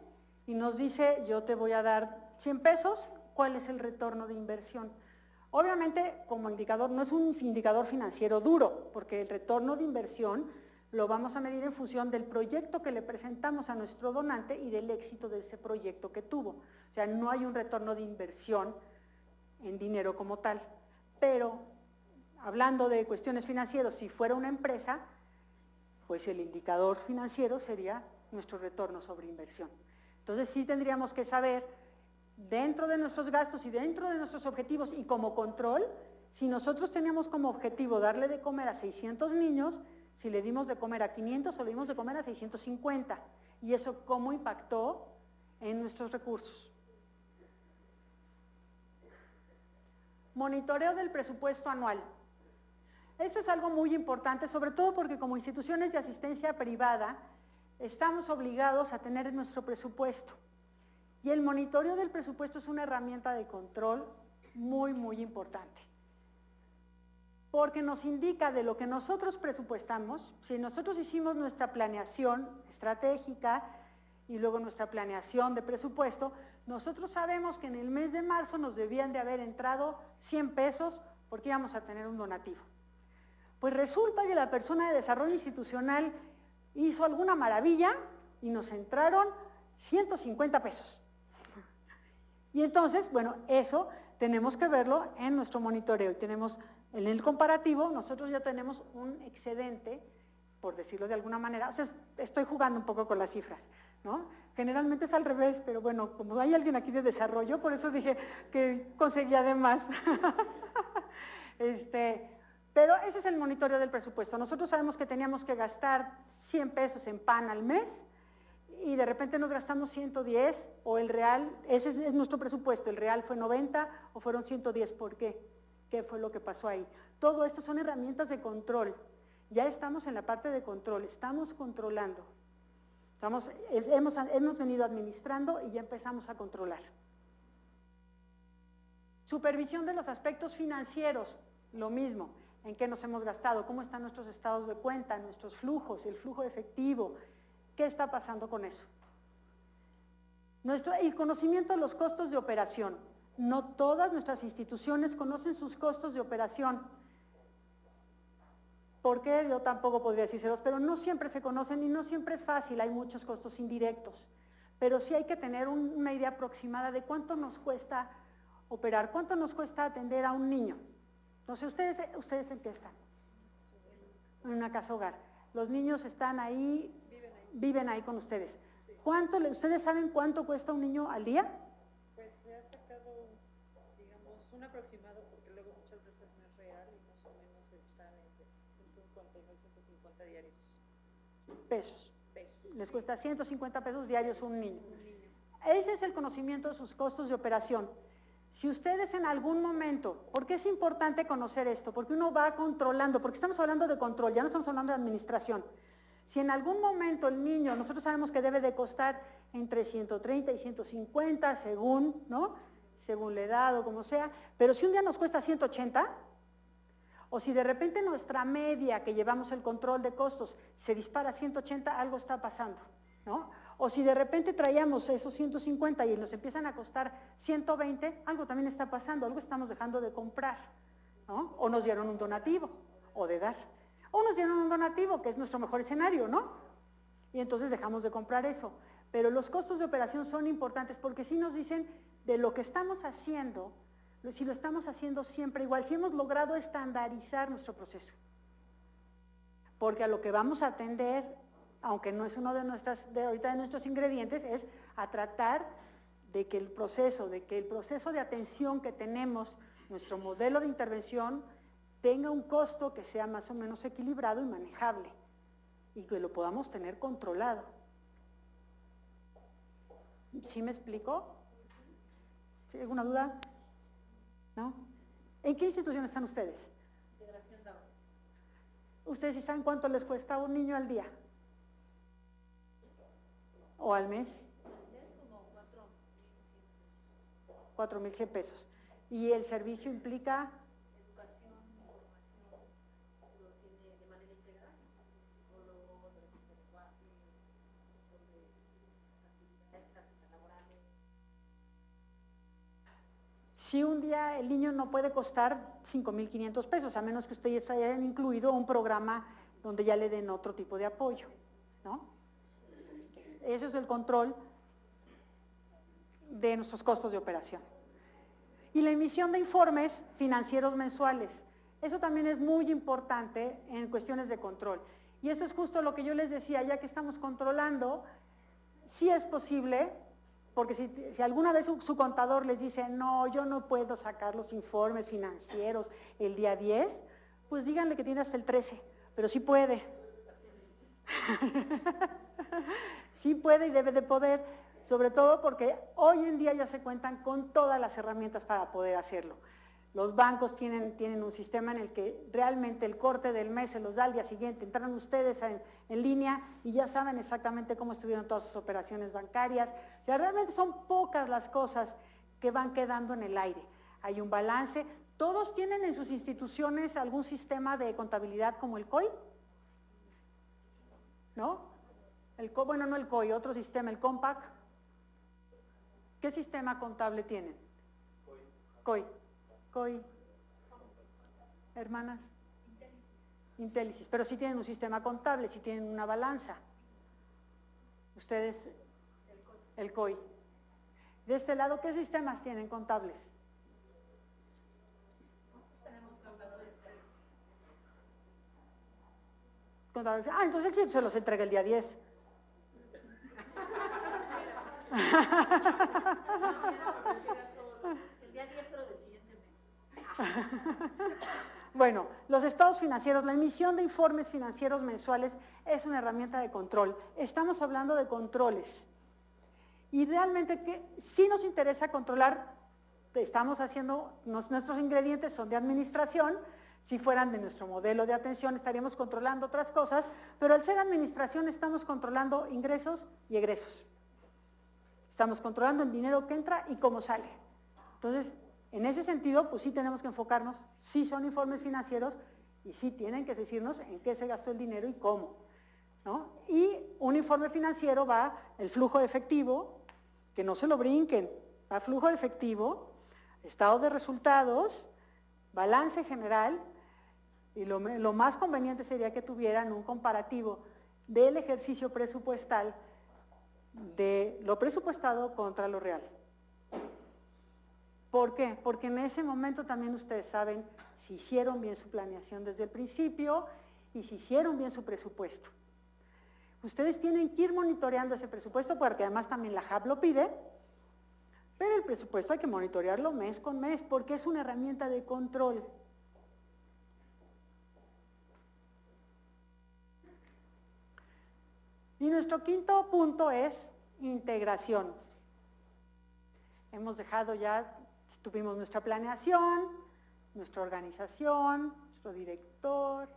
y nos dice, yo te voy a dar 100 pesos, ¿cuál es el retorno de inversión? Obviamente, como indicador, no es un indicador financiero duro, porque el retorno de inversión lo vamos a medir en función del proyecto que le presentamos a nuestro donante y del éxito de ese proyecto que tuvo. O sea, no hay un retorno de inversión en dinero como tal, pero hablando de cuestiones financieras, si fuera una empresa, pues el indicador financiero sería nuestro retorno sobre inversión. Entonces sí tendríamos que saber, dentro de nuestros gastos y dentro de nuestros objetivos y como control, si nosotros teníamos como objetivo darle de comer a 600 niños, si le dimos de comer a 500 o le dimos de comer a 650, y eso cómo impactó en nuestros recursos. Monitoreo del presupuesto anual. Esto es algo muy importante, sobre todo porque como instituciones de asistencia privada, estamos obligados a tener nuestro presupuesto. Y el monitoreo del presupuesto es una herramienta de control muy, muy importante. Porque nos indica de lo que nosotros presupuestamos, si nosotros hicimos nuestra planeación estratégica y luego nuestra planeación de presupuesto, nosotros sabemos que en el mes de marzo nos debían de haber entrado 100 pesos porque íbamos a tener un donativo. Pues resulta que la persona de desarrollo institucional hizo alguna maravilla y nos entraron 150 pesos. Y entonces, bueno, eso tenemos que verlo en nuestro monitoreo. Tenemos, en el comparativo, nosotros ya tenemos un excedente, por decirlo de alguna manera. O sea, estoy jugando un poco con las cifras, ¿no? Generalmente es al revés, pero bueno, como hay alguien aquí de desarrollo, por eso dije que conseguía de más. Pero ese es el monitoreo del presupuesto. Nosotros sabemos que teníamos que gastar 100 pesos en pan al mes y de repente nos gastamos 110 o el real, ese es nuestro presupuesto, el real fue 90 o fueron 110, ¿por qué? ¿Qué fue lo que pasó ahí? Todo esto son herramientas de control. Ya estamos en la parte de control, estamos controlando. Hemos venido administrando y ya empezamos a controlar. Supervisión de los aspectos financieros, lo mismo. ¿En qué nos hemos gastado? ¿Cómo están nuestros estados de cuenta, nuestros flujos, el flujo efectivo? ¿Qué está pasando con eso? El conocimiento de los costos de operación. No todas nuestras instituciones conocen sus costos de operación. ¿Por qué? Yo tampoco podría decírselos, pero no siempre se conocen y no siempre es fácil, hay muchos costos indirectos. Pero sí hay que tener una idea aproximada de cuánto nos cuesta operar, cuánto nos cuesta atender a un niño. No sé, ¿ustedes en qué están? En una casa hogar. Los niños están ahí, viven ahí con ustedes. ¿Ustedes saben cuánto cuesta un niño al día? Pues se ha sacado, digamos, un aproximado, porque luego muchas veces no es real y más o menos están entre 150 y 150 diarios. Pesos. Les cuesta 150 pesos diarios un niño. Ese es el conocimiento de sus costos de operación. Si ustedes en algún momento, ¿por qué es importante conocer esto? Porque uno va controlando, porque estamos hablando de control, ya no estamos hablando de administración. Si en algún momento el niño, nosotros sabemos que debe de costar entre 130 y 150 según, ¿no? Según la edad o como sea, pero si un día nos cuesta 180, o si de repente nuestra media que llevamos el control de costos se dispara a 180, algo está pasando, ¿no? O si de repente traíamos esos 150 y nos empiezan a costar 120, algo también está pasando, algo estamos dejando de comprar, ¿no? O nos dieron un donativo, o de dar. O nos dieron un donativo, que es nuestro mejor escenario, ¿no? Y entonces dejamos de comprar eso. Pero los costos de operación son importantes porque sí nos dicen de lo que estamos haciendo, si lo estamos haciendo siempre igual, si hemos logrado estandarizar nuestro proceso. Porque a lo que vamos a atender, aunque no es uno de nuestros ingredientes, es a tratar de que el proceso de atención que tenemos, nuestro modelo de intervención, tenga un costo que sea más o menos equilibrado y manejable y que lo podamos tener controlado. ¿Sí me explico? ¿Sí? ¿Alguna duda? ¿No? ¿En qué institución están ustedes? Integración Down. ¿Ustedes sí saben cuánto les cuesta un niño al día? ¿O al mes? Es como 4,100 pesos. 4,100 pesos. ¿Y el servicio implica? Educación, información, lo tiene de manera integral, psicólogo, terapista de lenguaje, sobre actividades prácticas laborales. Si un día el niño no puede costar 5,500 pesos, a menos que ustedes hayan incluido un programa donde ya le den otro tipo de apoyo, ¿no? Ese es el control de nuestros costos de operación. Y la emisión de informes financieros mensuales. Eso también es muy importante en cuestiones de control. Y eso es justo lo que yo les decía, ya que estamos controlando, sí es posible, porque si alguna vez su contador les dice, no, yo no puedo sacar los informes financieros el día 10, pues díganle que tiene hasta el 13, pero sí puede. Sí puede y debe de poder, sobre todo porque hoy en día ya se cuentan con todas las herramientas para poder hacerlo. Los bancos tienen un sistema en el que realmente el corte del mes se los da al día siguiente, entran ustedes en línea y ya saben exactamente cómo estuvieron todas sus operaciones bancarias. O sea, realmente son pocas las cosas que van quedando en el aire. Hay un balance. ¿Todos tienen en sus instituciones algún sistema de contabilidad como el COI? ¿No? Bueno, no el COI, otro sistema, el COMPAC. ¿Qué sistema contable tienen? COI. COI. Hermanas. Intellisis. Pero sí tienen un sistema contable, sí tienen una balanza. Ustedes, el COI. De este lado, ¿qué sistemas tienen contables? Contadores. Ah, entonces sí, se los entrega el día 10. El día 10, pero del siguiente mes. Bueno, los estados financieros, la emisión de informes financieros mensuales es una herramienta de control. Estamos hablando de controles. Y realmente que sí nos interesa controlar, estamos haciendo, nuestros ingredientes son de administración, si fueran de nuestro modelo de atención estaríamos controlando otras cosas, pero al ser administración estamos controlando ingresos y egresos. Estamos controlando el dinero que entra y cómo sale. Entonces, en ese sentido, pues sí tenemos que enfocarnos, sí son informes financieros y sí tienen que decirnos en qué se gastó el dinero y cómo, ¿no? Y un informe financiero va el flujo de efectivo, que no se lo brinquen, va flujo de efectivo, estado de resultados, balance general, y lo más conveniente sería que tuvieran un comparativo del ejercicio presupuestal de lo presupuestado contra lo real. ¿Por qué? Porque en ese momento también ustedes saben si hicieron bien su planeación desde el principio y si hicieron bien su presupuesto. Ustedes tienen que ir monitoreando ese presupuesto porque además también la JAP lo pide, pero el presupuesto hay que monitorearlo mes con mes porque es una herramienta de control. Y nuestro quinto punto es integración. Hemos dejado ya, tuvimos nuestra planeación, nuestra organización, nuestro director,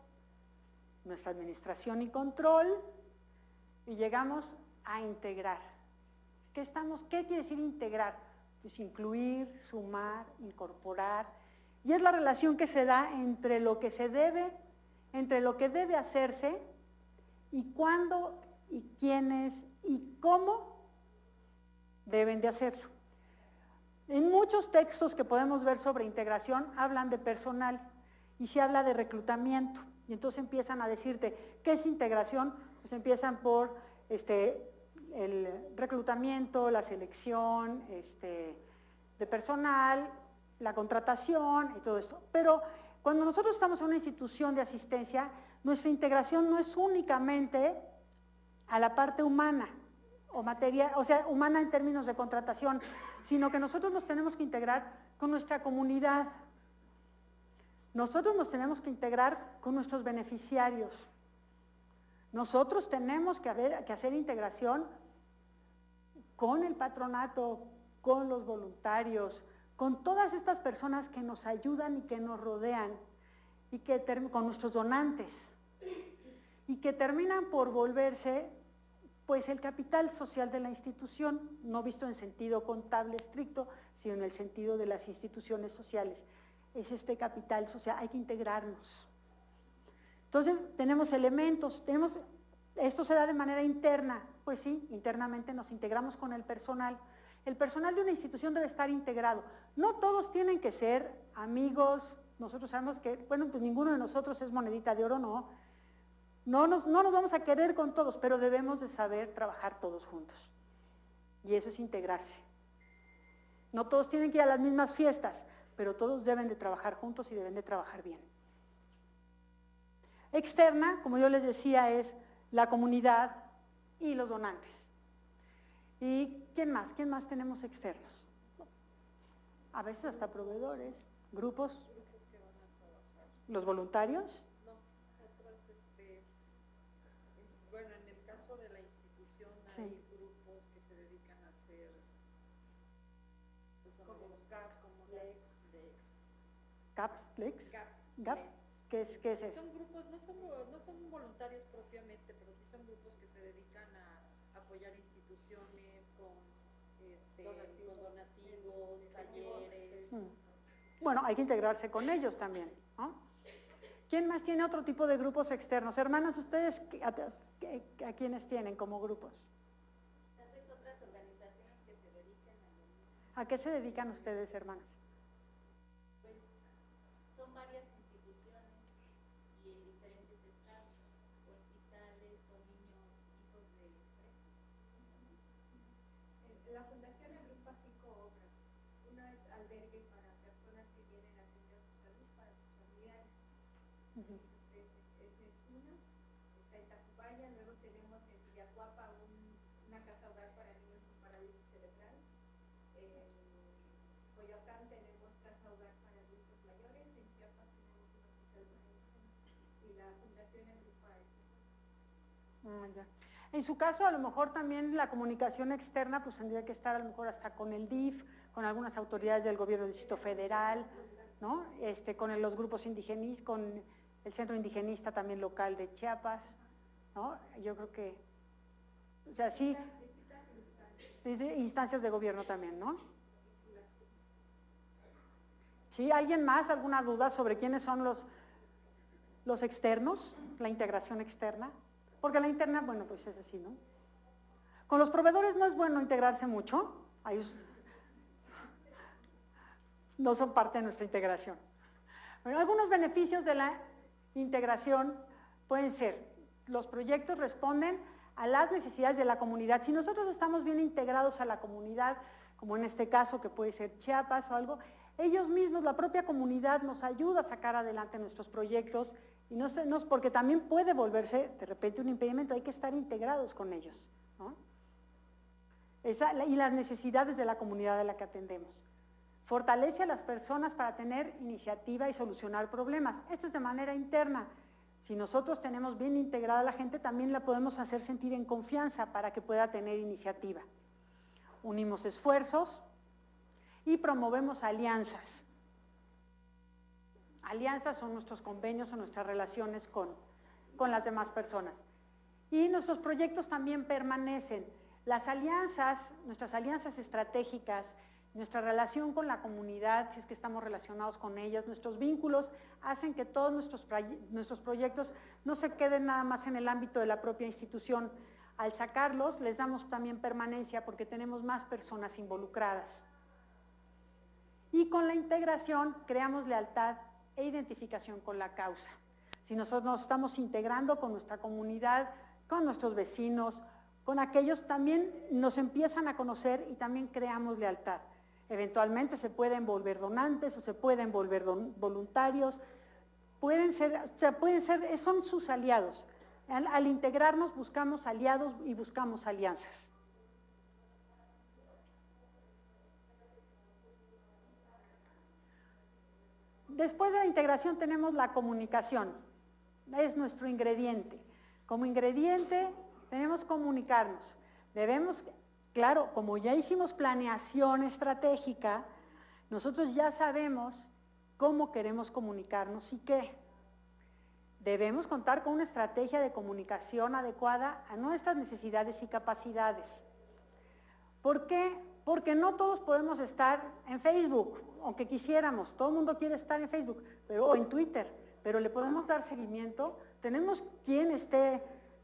nuestra administración y control, y llegamos a integrar. ¿Qué quiere decir integrar? Pues incluir, sumar, incorporar, y es la relación que se da entre lo que se debe, entre lo que debe hacerse, y cuándo, y quiénes, y cómo deben de hacerlo. En muchos textos que podemos ver sobre integración hablan de personal y se habla de reclutamiento y entonces empiezan a decirte ¿qué es integración? Pues empiezan por el reclutamiento, la selección de personal, la contratación y todo esto. Pero cuando nosotros estamos en una institución de asistencia, nuestra integración no es únicamente a la parte humana o materia, o sea, humana en términos de contratación, sino que nosotros nos tenemos que integrar con nuestra comunidad. Nosotros nos tenemos que integrar con nuestros beneficiarios. Nosotros tenemos que hacer integración con el patronato, con los voluntarios, con todas estas personas que nos ayudan y que nos rodean, y con nuestros donantes, y que terminan por volverse pues el capital social de la institución, no visto en sentido contable estricto, sino en el sentido de las instituciones sociales. Es este capital social, hay que integrarnos. Entonces, tenemos elementos, esto se da de manera interna, pues sí, internamente nos integramos con el personal. El personal de una institución debe estar integrado. No todos tienen que ser amigos, nosotros sabemos que, bueno, pues ninguno de nosotros es monedita de oro, no. No nos vamos a querer con todos, pero debemos de saber trabajar todos juntos. Y eso es integrarse. No todos tienen que ir a las mismas fiestas, pero todos deben de trabajar juntos y deben de trabajar bien. Externa, como yo les decía, es la comunidad y los donantes. ¿Y quién más? ¿Quién más tenemos externos? A veces hasta proveedores, grupos, los voluntarios. Bueno, en el caso de la institución Sí. hay grupos que se dedican a hacer, pues, como los GAP, como LEX, CAPS, LEX, GAP, GAP, LEX. ¿qué es eso? Son grupos, no son voluntarios propiamente, pero sí son grupos que se dedican a apoyar instituciones con donativos, talleres. Bueno, hay que integrarse con ellos también, ¿no? ¿Quién más tiene otro tipo de grupos externos? Hermanas, ¿ustedes a quiénes tienen como grupos? Tal vez otras organizaciones que se dedican a lo mismo. ¿A qué se dedican ustedes, hermanas? Pues son varias instituciones y en diferentes estados, hospitales con niños hijos de presos. La Fundación agrupa 5 obras. Una es albergue para personas que quieren atender su salud para sus familiares. Esa es una. Está en Tacubaya, luego tenemos en Villacuapa una casa hogar para niños con parálisis cerebral. En Coyoacán tenemos casa hogar para adultos mayores. En Chiapas tenemos un hospital para niños. Y la Fundación agrupa eso. En su caso, a lo mejor también la comunicación externa pues tendría que estar a lo mejor hasta con el DIF, con algunas autoridades del gobierno del Distrito Federal, ¿no? Con los grupos indigenistas, con el centro indigenista también local de Chiapas, ¿no? Yo creo que, o sea, sí, instancias de gobierno también, ¿no? ¿Sí? ¿Alguien más? ¿Alguna duda sobre quiénes son los externos, la integración externa? Porque la interna, bueno, pues es así, ¿no? Con los proveedores no es bueno integrarse mucho, ellos no son parte de nuestra integración. Bueno, algunos beneficios de la integración pueden ser, los proyectos responden a las necesidades de la comunidad. Si nosotros estamos bien integrados a la comunidad, como en este caso que puede ser Chiapas o algo, ellos mismos, la propia comunidad nos ayuda a sacar adelante nuestros proyectos y no porque también puede volverse de repente un impedimento, hay que estar integrados con ellos, ¿no? Y las necesidades de la comunidad a la que atendemos. Fortalece a las personas para tener iniciativa y solucionar problemas. Esto es de manera interna. Si nosotros tenemos bien integrada a la gente, también la podemos hacer sentir en confianza para que pueda tener iniciativa. Unimos esfuerzos y promovemos alianzas. Alianzas son nuestros convenios o nuestras relaciones con las demás personas. Y nuestros proyectos también permanecen. Las alianzas, nuestras alianzas estratégicas, nuestra relación con la comunidad, si es que estamos relacionados con ellas, nuestros vínculos hacen que todos nuestros proyectos no se queden nada más en el ámbito de la propia institución. Al sacarlos, les damos también permanencia porque tenemos más personas involucradas. Y con la integración creamos lealtad e identificación con la causa. Si nosotros nos estamos integrando con nuestra comunidad, con nuestros vecinos, con aquellos también nos empiezan a conocer y también creamos lealtad. Eventualmente se pueden volver donantes o se pueden volver voluntarios, son sus aliados. Al integrarnos buscamos aliados y buscamos alianzas. después de la integración tenemos la comunicación, es nuestro ingrediente. Como ingrediente tenemos que comunicarnos. Debemos, claro, como ya hicimos planeación estratégica, nosotros ya sabemos cómo queremos comunicarnos y qué. Debemos contar con una estrategia de comunicación adecuada a nuestras necesidades y capacidades. ¿Por qué? Porque no todos podemos estar en Facebook, aunque quisiéramos, todo el mundo quiere estar en Facebook o en Twitter, pero le podemos dar seguimiento, tenemos quien esté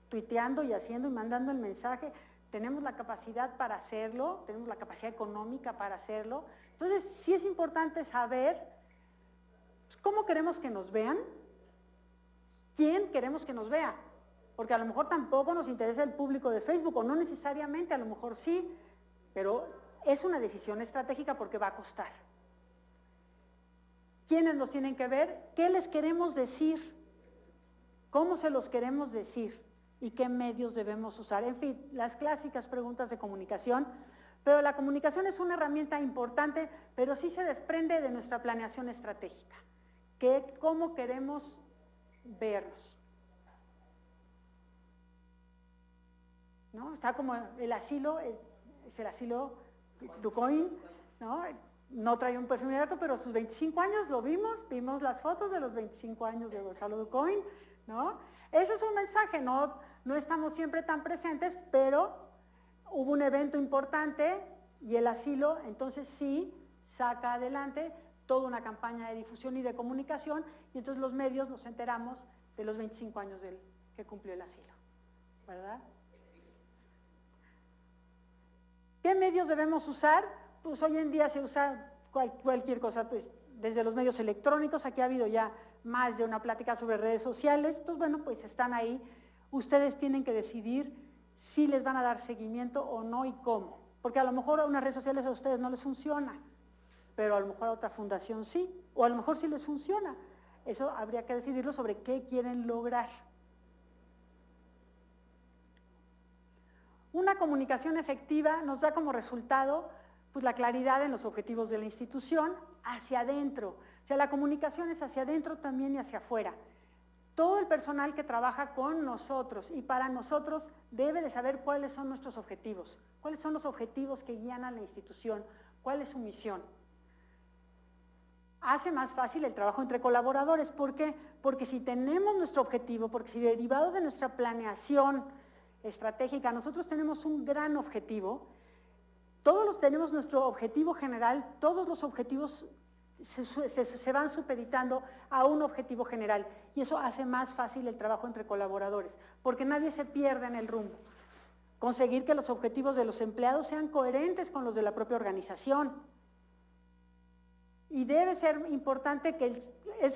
tuiteando y haciendo y mandando el mensaje, tenemos la capacidad para hacerlo, tenemos la capacidad económica para hacerlo. Entonces, sí es importante saber cómo queremos que nos vean, quién queremos que nos vea, porque a lo mejor tampoco nos interesa el público de Facebook, o no necesariamente, a lo mejor sí, pero es una decisión estratégica porque va a costar. ¿Quiénes nos tienen que ver? ¿Qué les queremos decir? ¿Cómo se los queremos decir? ¿Y qué medios debemos usar? En fin, las clásicas preguntas de comunicación, pero la comunicación es una herramienta importante, pero sí se desprende de nuestra planeación estratégica. ¿Cómo queremos vernos? ¿No? Está como el asilo, es el asilo Ducoin, ¿no? No trae un perfil inmediato, pero sus 25 años lo vimos las fotos de los 25 años de Gonzalo Ducoin, ¿no? Eso es un mensaje, no estamos siempre tan presentes, pero hubo un evento importante y el asilo entonces sí saca adelante toda una campaña de difusión y de comunicación, y entonces los medios nos enteramos de los 25 años que cumplió el asilo, ¿verdad? ¿Qué medios debemos usar? Pues hoy en día se usa cualquier cosa, pues desde los medios electrónicos, aquí ha habido ya más de una plática sobre redes sociales, entonces bueno, pues están ahí, ustedes tienen que decidir si les van a dar seguimiento o no y cómo, porque a lo mejor a unas redes sociales a ustedes no les funciona, pero a lo mejor a otra fundación sí, o a lo mejor sí les funciona, eso habría que decidirlo sobre qué quieren lograr. Una comunicación efectiva nos da como resultado pues, la claridad en los objetivos de la institución hacia adentro. O sea, la comunicación es hacia adentro también y hacia afuera. Todo el personal que trabaja con nosotros y para nosotros debe de saber cuáles son nuestros objetivos, cuáles son los objetivos que guían a la institución, cuál es su misión. Hace más fácil el trabajo entre colaboradores. ¿Por qué? Porque si tenemos nuestro objetivo, porque si derivado de nuestra planeación estratégica, nosotros tenemos un gran objetivo, todos tenemos nuestro objetivo general, todos los objetivos se van supeditando a un objetivo general y eso hace más fácil el trabajo entre colaboradores, porque nadie se pierde en el rumbo. Conseguir que los objetivos de los empleados sean coherentes con los de la propia organización. Y debe ser importante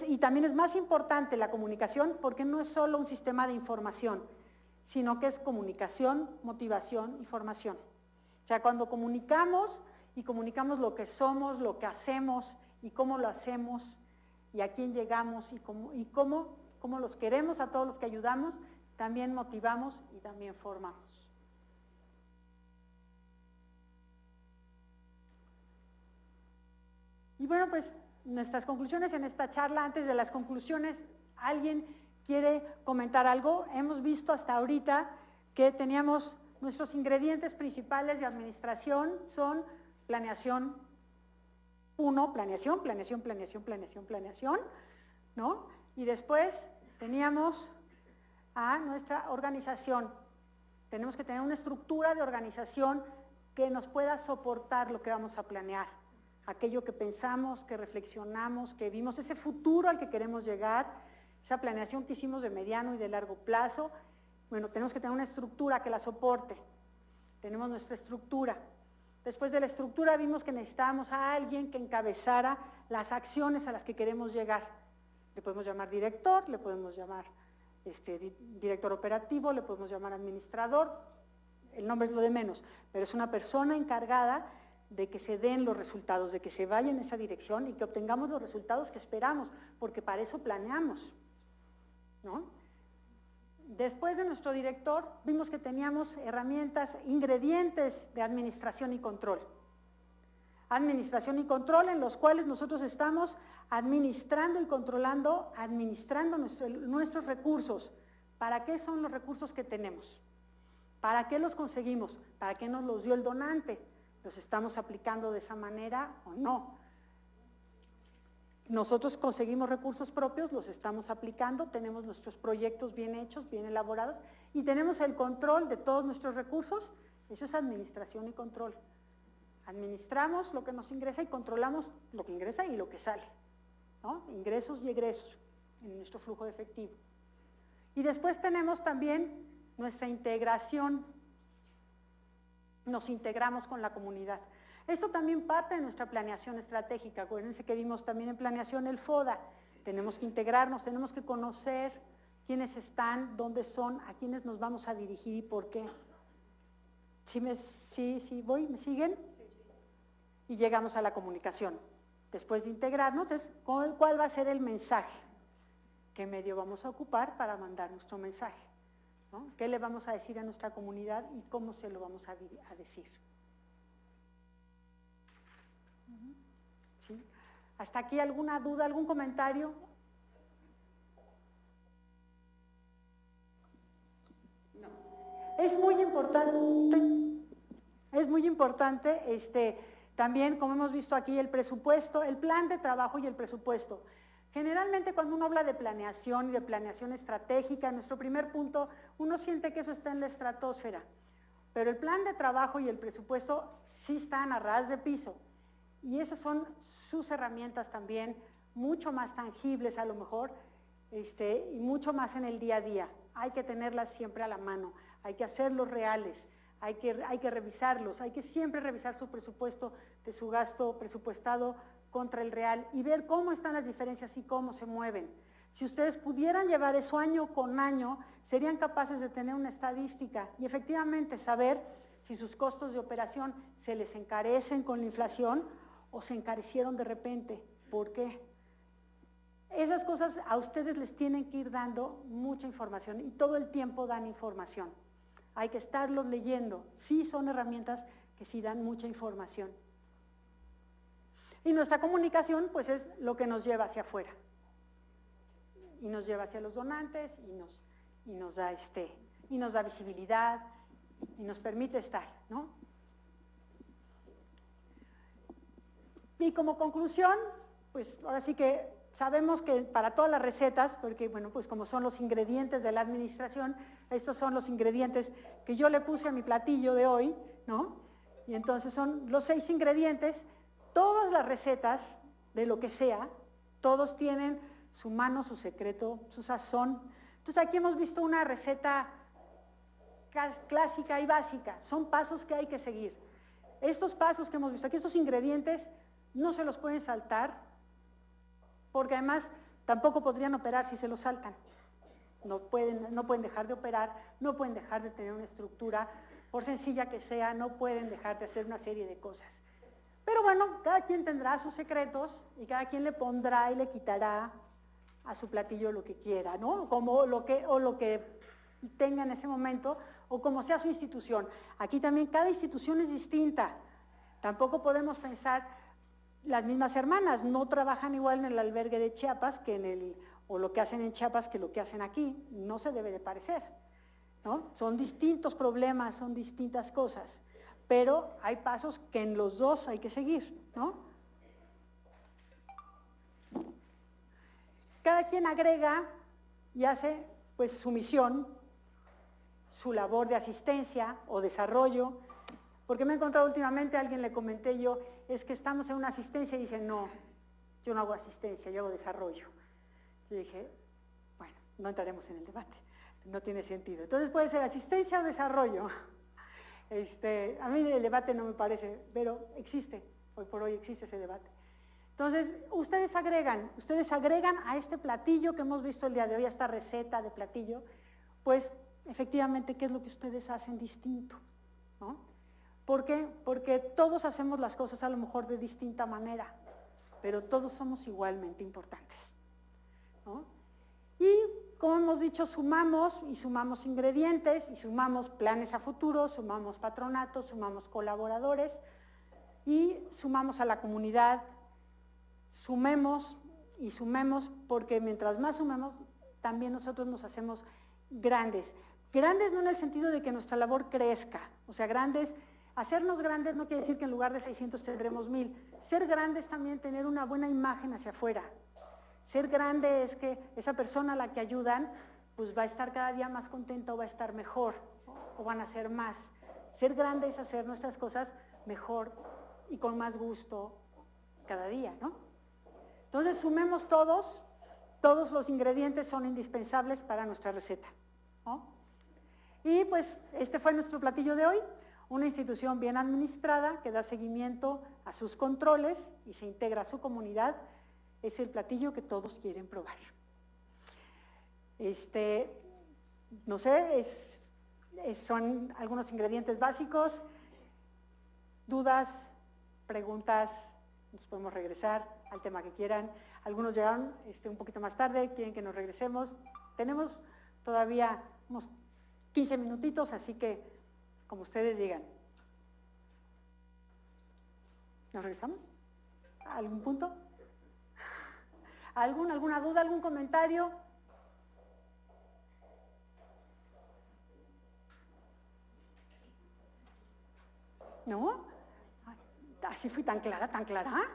y también es más importante la comunicación porque no es solo un sistema de información, sino que es comunicación, motivación y formación. O sea, cuando comunicamos y comunicamos lo que somos, lo que hacemos y cómo lo hacemos y a quién llegamos y cómo los queremos a todos los que ayudamos, también motivamos y también formamos. Y bueno, pues nuestras conclusiones en esta charla. Antes de las conclusiones, ¿alguien quiere comentar algo? Hemos visto hasta ahorita que teníamos nuestros ingredientes principales de administración son planeación, planeación, ¿no? Y después teníamos a nuestra organización. Tenemos que tener una estructura de organización que nos pueda soportar lo que vamos a planear. Aquello que pensamos, que reflexionamos, que vimos, ese futuro al que queremos llegar, esa planeación que hicimos de mediano y de largo plazo. Bueno, tenemos que tener una estructura que la soporte. Tenemos nuestra estructura. Después de la estructura vimos que necesitábamos a alguien que encabezara las acciones a las que queremos llegar. Le podemos llamar director, le podemos llamar director operativo, le podemos llamar administrador, el nombre es lo de menos, pero es una persona encargada de que se den los resultados, de que se vaya en esa dirección y que obtengamos los resultados que esperamos, porque para eso planeamos, ¿no? Después de nuestro director, vimos que teníamos herramientas, ingredientes de administración y control. Administración y control en los cuales nosotros estamos administrando y controlando, administrando nuestros recursos. ¿Para qué son los recursos que tenemos? ¿Para qué los conseguimos? ¿Para qué nos los dio el donante? ¿Los estamos aplicando de esa manera o no? Nosotros conseguimos recursos propios, los estamos aplicando, tenemos nuestros proyectos bien hechos, bien elaborados y tenemos el control de todos nuestros recursos. Eso es administración y control. Administramos lo que nos ingresa y controlamos lo que ingresa y lo que sale, ¿no? Ingresos y egresos en nuestro flujo de efectivo. Y después tenemos también nuestra integración, nos integramos con la comunidad. Esto también parte de nuestra planeación estratégica. Acuérdense que vimos también en planeación el FODA. Tenemos que integrarnos, tenemos que conocer quiénes están, dónde son, a quiénes nos vamos a dirigir y por qué. ¿Sí voy? ¿Me siguen? Y llegamos a la comunicación. Después de integrarnos, ¿cuál va a ser el mensaje? ¿Qué medio vamos a ocupar para mandar nuestro mensaje? ¿No? ¿Qué le vamos a decir a nuestra comunidad y cómo se lo vamos a decir? ¿Sí? ¿Hasta aquí alguna duda, algún comentario? No. Es muy importante también, como hemos visto aquí, el presupuesto, el plan de trabajo y el presupuesto. Generalmente cuando uno habla de planeación y de planeación estratégica, en nuestro primer punto, uno siente que eso está en la estratosfera, pero el plan de trabajo y el presupuesto sí están a ras de piso. Y esas son sus herramientas también, mucho más tangibles a lo mejor, y mucho más en el día a día. Hay que tenerlas siempre a la mano, hay que hacerlos reales, hay que revisarlos, hay que siempre revisar su presupuesto de su gasto presupuestado contra el real y ver cómo están las diferencias y cómo se mueven. Si ustedes pudieran llevar eso año con año, serían capaces de tener una estadística y efectivamente saber si sus costos de operación se les encarecen con la inflación o se encarecieron de repente. ¿Por qué? Esas cosas a ustedes les tienen que ir dando mucha información y todo el tiempo dan información. Hay que estarlos leyendo. Sí son herramientas que sí dan mucha información. Y nuestra comunicación pues es lo que nos lleva hacia afuera. Y nos lleva hacia los donantes y nos da visibilidad y nos permite estar, ¿no? Y como conclusión, pues ahora sí que sabemos que para todas las recetas, porque bueno, pues como son los ingredientes de la administración, estos son los ingredientes que yo le puse a mi platillo de hoy, ¿no? Y entonces son los 6 ingredientes, todas las recetas de lo que sea, todos tienen su mano, su secreto, su sazón. Entonces aquí hemos visto una receta clásica y básica, son pasos que hay que seguir. Estos pasos que hemos visto aquí, estos ingredientes, no se los pueden saltar, porque además tampoco podrían operar si se los saltan. No pueden dejar de operar, no pueden dejar de tener una estructura, por sencilla que sea, no pueden dejar de hacer una serie de cosas. Pero bueno, cada quien tendrá sus secretos y cada quien le pondrá y le quitará a su platillo lo que quiera, ¿no? Lo que tenga en ese momento o como sea su institución. Aquí también cada institución es distinta. Tampoco podemos pensar, las mismas hermanas no trabajan igual en el albergue de Chiapas o lo que hacen en Chiapas que lo que hacen aquí, no se debe de parecer, ¿no? Son distintos problemas, son distintas cosas, pero hay pasos que en los dos hay que seguir, ¿no? Cada quien agrega y hace pues su misión, su labor de asistencia o desarrollo, porque me he encontrado últimamente, a alguien le comenté yo, es que estamos en una asistencia y dicen, no, yo no hago asistencia, yo hago desarrollo. Yo dije, bueno, no entraremos en el debate, no tiene sentido. Entonces puede ser asistencia o desarrollo. A mí el debate no me parece, pero existe, hoy por hoy existe ese debate. Entonces, ustedes agregan a este platillo que hemos visto el día de hoy, a esta receta de platillo, pues efectivamente, ¿qué es lo que ustedes hacen distinto? ¿No? ¿Por qué? Porque todos hacemos las cosas a lo mejor de distinta manera, pero todos somos igualmente importantes, ¿no? Y como hemos dicho, sumamos ingredientes y sumamos planes a futuro, sumamos patronatos, sumamos colaboradores y sumamos a la comunidad, sumemos y sumemos, porque mientras más sumemos, también nosotros nos hacemos grandes. Grandes no en el sentido de que nuestra labor crezca, o sea, grandes, hacernos grandes no quiere decir que en lugar de 600 tendremos 1000. Ser grandes también tener una buena imagen hacia afuera. Ser grande es que esa persona a la que ayudan, pues va a estar cada día más contenta o va a estar mejor, o van a ser más. Ser grande es hacer nuestras cosas mejor y con más gusto cada día, ¿no? Entonces sumemos todos los ingredientes son indispensables para nuestra receta, ¿no? Y pues este fue nuestro platillo de hoy, una institución bien administrada que da seguimiento a sus controles y se integra a su comunidad, es el platillo que todos quieren probar. No sé, son algunos ingredientes básicos, dudas, preguntas, nos podemos regresar al tema que quieran. Algunos llegaron un poquito más tarde, quieren que nos regresemos. Tenemos todavía unos 15 minutitos, así que como ustedes digan. ¿Nos regresamos? ¿A algún punto? ¿Alguna duda, algún comentario? ¿No? ¿Así fui tan clara, tan clara?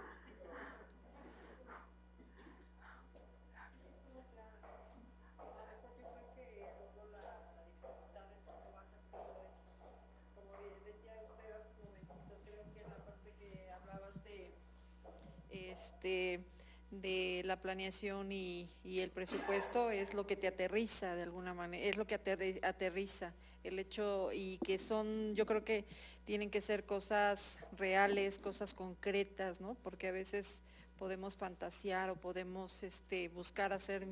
De la planeación y el presupuesto es lo que te aterriza de alguna manera, es lo que aterriza el hecho, y que son, yo creo que tienen que ser cosas reales, cosas concretas, ¿no? Porque a veces podemos fantasear o podemos buscar hacer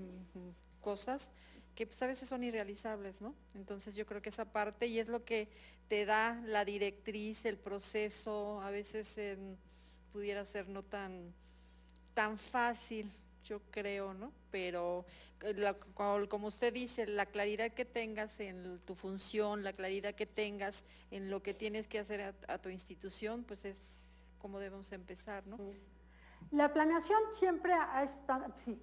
cosas que pues a veces son irrealizables, ¿no? Entonces yo creo que esa parte, y es lo que te da la directriz, el proceso, a veces pudiera ser no tan fácil, yo creo, ¿no? Pero como usted dice, la claridad que tengas en tu función, la claridad que tengas en lo que tienes que hacer a tu institución, pues es como debemos empezar, ¿no? La planeación siempre ha estado, sí.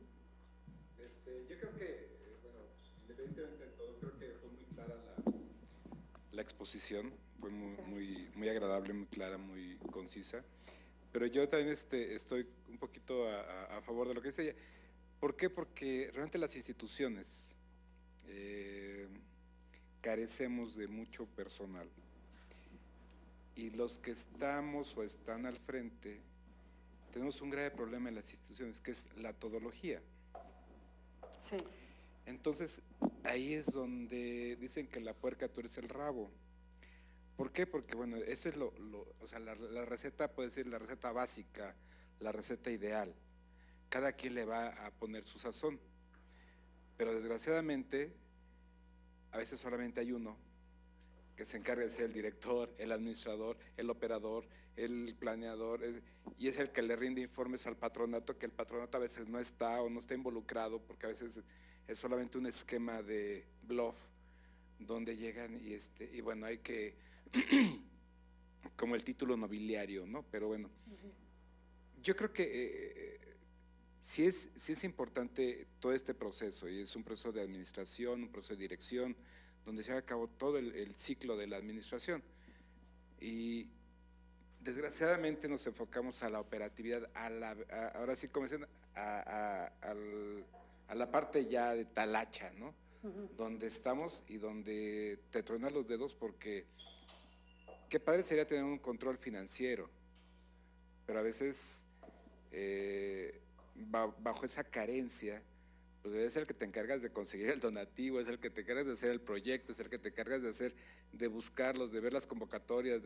Yo creo que, bueno, independientemente de todo, creo que fue muy clara la exposición, fue muy agradable, muy clara, muy concisa. Pero yo también estoy un poquito a favor de lo que dice ella. ¿Por qué? Porque realmente las instituciones carecemos de mucho personal. Y los que estamos o están al frente, tenemos un grave problema en las instituciones, que es la todología. Sí. Entonces, ahí es donde dicen que la puerca tuerce el rabo. ¿Por qué? Porque, bueno, esto es o sea, la receta puede ser la receta básica, la receta ideal. Cada quien le va a poner su sazón. Pero desgraciadamente, a veces solamente hay uno que se encarga de ser el director, el administrador, el operador, el planeador, y es el que le rinde informes al patronato, que el patronato a veces no está o no está involucrado, porque a veces es solamente un esquema de bluff, donde llegan y bueno, hay que como el título nobiliario, ¿no? Pero bueno, yo creo que sí es importante todo este proceso, y es un proceso de administración, un proceso de dirección, donde se acabó todo el ciclo de la administración. Y desgraciadamente nos enfocamos a la operatividad, ahora sí como dicen, a la parte ya de talacha, ¿no? Donde estamos y donde te truenan los dedos, porque qué padre sería tener un control financiero, pero a veces bajo esa carencia, pues debe ser el que te encargas de conseguir el donativo, es el que te encargas de hacer el proyecto, es el que te encargas de buscarlos, de ver las convocatorias,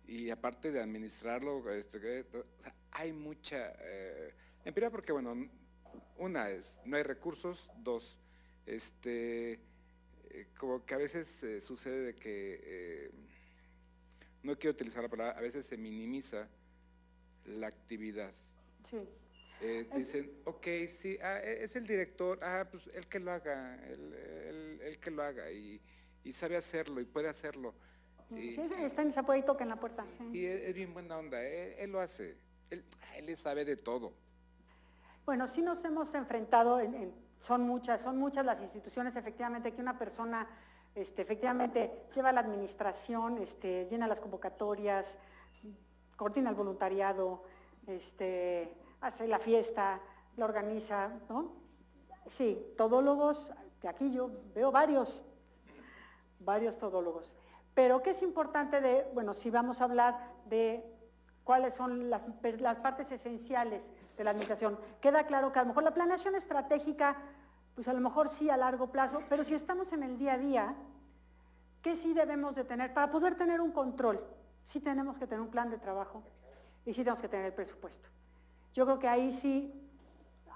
y aparte de administrarlo, o sea, hay mucha, en primer porque bueno, una es, no hay recursos, dos, como que a veces sucede de que, no quiero utilizar la palabra, a veces se minimiza la actividad. Sí. Dicen, ok, sí, es el director, pues el que lo haga, el que lo haga, y sabe hacerlo, y puede hacerlo. Sí, está en esa puerta y toca en la puerta. Sí. Y es bien buena onda, él lo hace, él le sabe de todo. Bueno, sí nos hemos enfrentado, son muchas las instituciones efectivamente que una persona efectivamente lleva la administración, llena las convocatorias, coordina el voluntariado, hace la fiesta, la organiza, ¿no? Sí, todólogos, de aquí yo veo varios todólogos. Pero ¿qué es importante bueno, si vamos a hablar de cuáles son las partes esenciales de la administración? Queda claro que a lo mejor la planeación estratégica, pues a lo mejor sí a largo plazo, pero si estamos en el día a día, ¿qué sí debemos de tener? Para poder tener un control, sí tenemos que tener un plan de trabajo y sí tenemos que tener el presupuesto. Yo creo que ahí sí,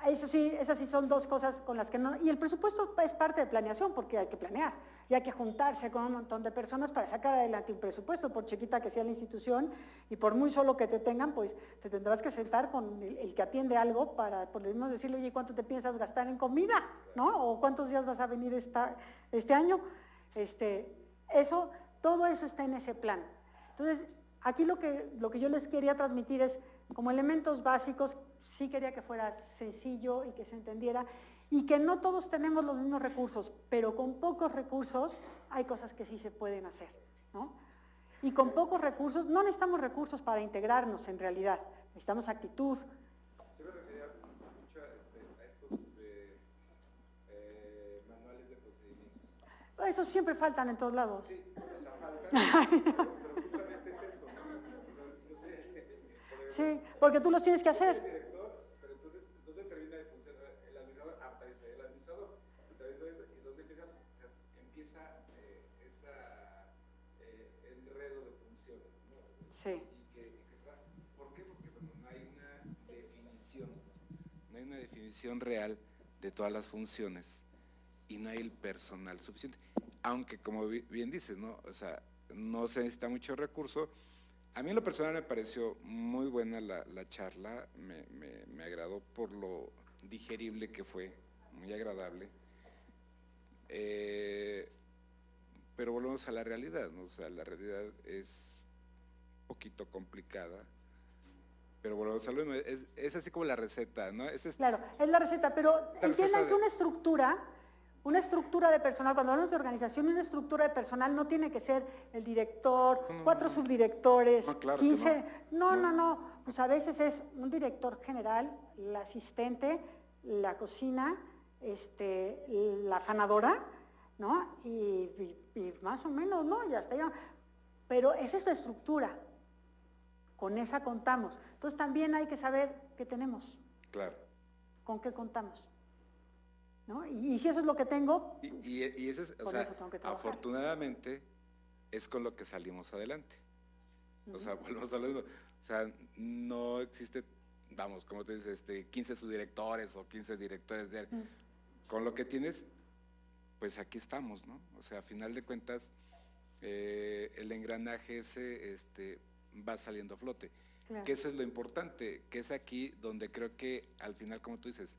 esas sí son dos cosas con las que no... Y el presupuesto es parte de planeación porque hay que planear y hay que juntarse con un montón de personas para sacar adelante un presupuesto, por chiquita que sea la institución y por muy solo que te tengan, pues te tendrás que sentar con el que atiende algo para podemos decirle, oye, ¿cuánto te piensas gastar en comida? ¿No? O ¿cuántos días vas a venir este año? Todo eso está en ese plan. Entonces, aquí lo que yo les quería transmitir es, como elementos básicos, sí quería que fuera sencillo y que se entendiera, y que no todos tenemos los mismos recursos, pero con pocos recursos hay cosas que sí se pueden hacer, ¿no? Y con pocos recursos, no necesitamos recursos para integrarnos en realidad, necesitamos actitud. Yo me refería mucho a estos manuales de procedimientos. Esos siempre faltan en todos lados. Sí, o sea, faltan, pero justamente es eso, ¿no? O sea, no sé, Sí, porque tú los tienes que hacer. el director, pero entonces, ¿dónde termina de funcionar el administrador? Aparece el administrador, y dónde empieza ese enredo de funciones, ¿no? Sí. ¿Por qué? Porque bueno, no hay una definición real de todas las funciones y no hay el personal suficiente. Aunque, como bien dices, ¿no? O sea, no se necesita mucho recurso. A mí en lo personal me pareció muy buena la charla, me agradó por lo digerible que fue, muy agradable. Pero volvemos a la realidad, ¿no? O sea, la realidad es un poquito complicada, pero volvemos a lo mismo, es así como la receta, ¿no? Claro, es la receta, pero entiendan que una estructura de personal, cuando hablamos de organización, una estructura de personal no tiene que ser el director, 4 subdirectores, No, claro que 15, no, pues a veces es un director general, el asistente, la cocina, la afanadora, ¿no? Y más o menos, ¿no? Y hasta ya. Pero esa es la estructura, con esa contamos. Entonces también hay que saber qué tenemos, Claro. con qué contamos. ¿No? Y si eso es lo que tengo, Y eso es, o por sea, eso tengo que trabajar. afortunadamente es con lo que salimos adelante. O sea, volvemos a lo mismo. O sea, no existe, vamos, como te dices, 15 subdirectores o 15 directores de área. Con lo que tienes, pues aquí estamos, ¿no? O sea, a final de cuentas, el engranaje ese va saliendo a flote. Claro. Que eso es lo importante, que es aquí donde creo que al final, como tú dices,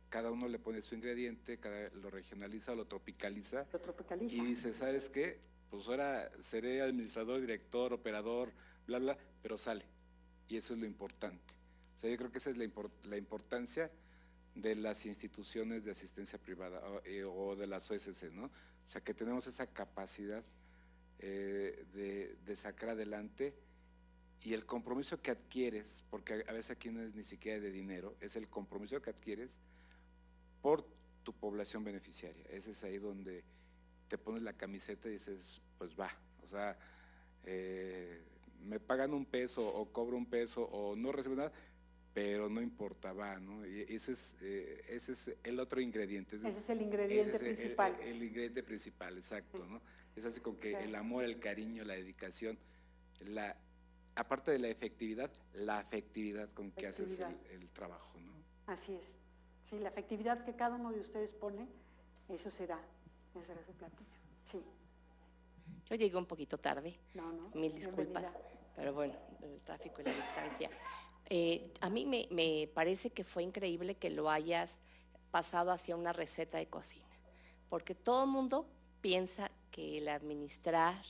cada uno le pone su ingrediente, lo regionaliza, lo tropicaliza. Lo tropicaliza. Y dice, ¿sabes qué? Pues ahora seré administrador, director, operador, bla, bla, pero sale. Y eso es lo importante. O sea, yo creo que esa es la importancia de las instituciones de asistencia privada o de las OSC, ¿no? O sea, que tenemos esa capacidad de sacar adelante y el compromiso que adquieres, porque a veces aquí no es ni siquiera de dinero, es el compromiso que adquieres por tu población beneficiaria. Ese es ahí donde te pones la camiseta y dices, pues va, o sea, me pagan un peso o cobro un peso o no recibo nada, pero no importa, va, ¿no? Y ese es el otro ingrediente. Ese es el ingrediente principal. El ingrediente principal, exacto, Sí. ¿no? Es así como que Sí. el amor, el cariño, la dedicación, aparte de la efectividad, la afectividad con que haces el trabajo, ¿no? Así es. Sí, la efectividad que cada uno de ustedes pone, ese será su platillo. Sí. Yo llegué un poquito tarde, No. mil disculpas, Bienvenida. pero bueno, el tráfico y la distancia. A mí me parece que fue increíble que lo hayas pasado hacia una receta de cocina, porque todo el mundo piensa que el administrar,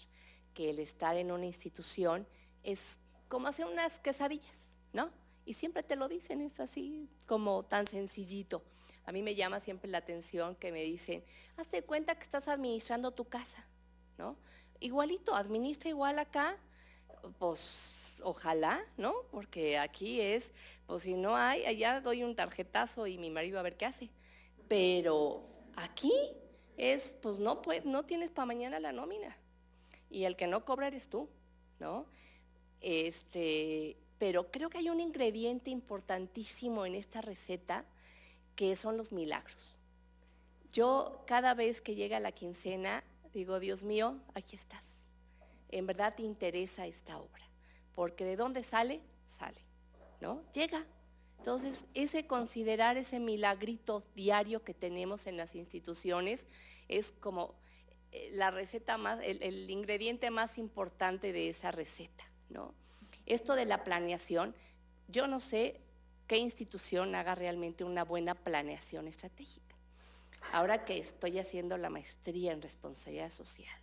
que el estar en una institución es como hacer unas quesadillas, ¿no? Y siempre te lo dicen, es así como tan sencillito. A mí me llama siempre la atención que me dicen, hazte cuenta que estás administrando tu casa, ¿no? Igualito, administra igual acá, pues ojalá, ¿no? Porque aquí es, pues si no hay, allá doy un tarjetazo y mi marido a ver qué hace. Pero aquí es, pues no, no tienes para mañana la nómina. Y el que no cobra eres tú, ¿no? Pero creo que hay un ingrediente importantísimo en esta receta que son los milagros. Yo cada vez que llega la quincena digo, Dios mío, aquí estás. En verdad te interesa esta obra, porque ¿de dónde sale? Sale, ¿no? Llega. Entonces, considerar ese milagrito diario que tenemos en las instituciones es como la receta más, el ingrediente más importante de esa receta, ¿no? Esto de la planeación, yo no sé qué institución haga realmente una buena planeación estratégica. Ahora que estoy haciendo la maestría en responsabilidad social,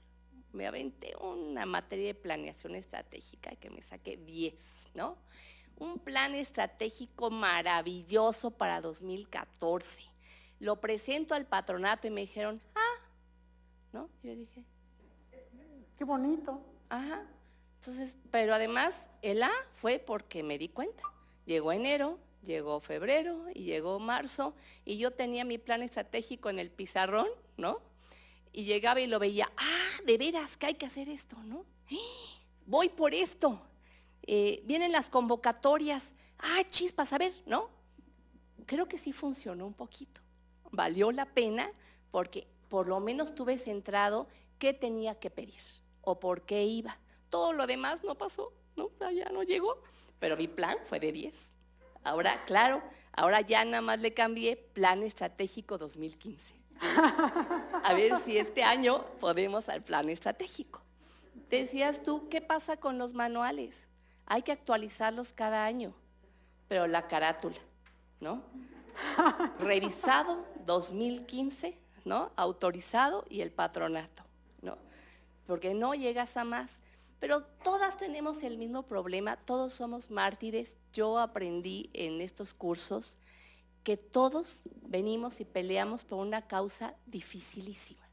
me aventé una materia de planeación estratégica que me saqué 10, ¿no? Un plan estratégico maravilloso para 2014. Lo presento al patronato y me dijeron, ¿no? Y yo dije, qué bonito. Ajá. Entonces, pero además el fue porque me di cuenta. Llegó enero, llegó febrero y llegó marzo y yo tenía mi plan estratégico en el pizarrón, ¿no? Y llegaba y lo veía, de veras que hay que hacer esto, ¿no? Voy por esto. Vienen las convocatorias, chispas, a ver, ¿no? Creo que sí funcionó un poquito. Valió la pena porque por lo menos tuve centrado qué tenía que pedir o por qué iba. Todo lo demás no pasó, ¿no? O sea, ya no llegó, pero mi plan fue de 10. Ahora, claro, ahora ya nada más le cambié plan estratégico 2015. A ver si este año podemos al plan estratégico. Decías tú, ¿qué pasa con los manuales? Hay que actualizarlos cada año, pero la carátula, ¿no? Revisado 2015, ¿no? Autorizado y el patronato, ¿no? Porque no llegas a más. Pero todas tenemos el mismo problema, todos somos mártires. Yo aprendí en estos cursos que todos venimos y peleamos por una causa dificilísima.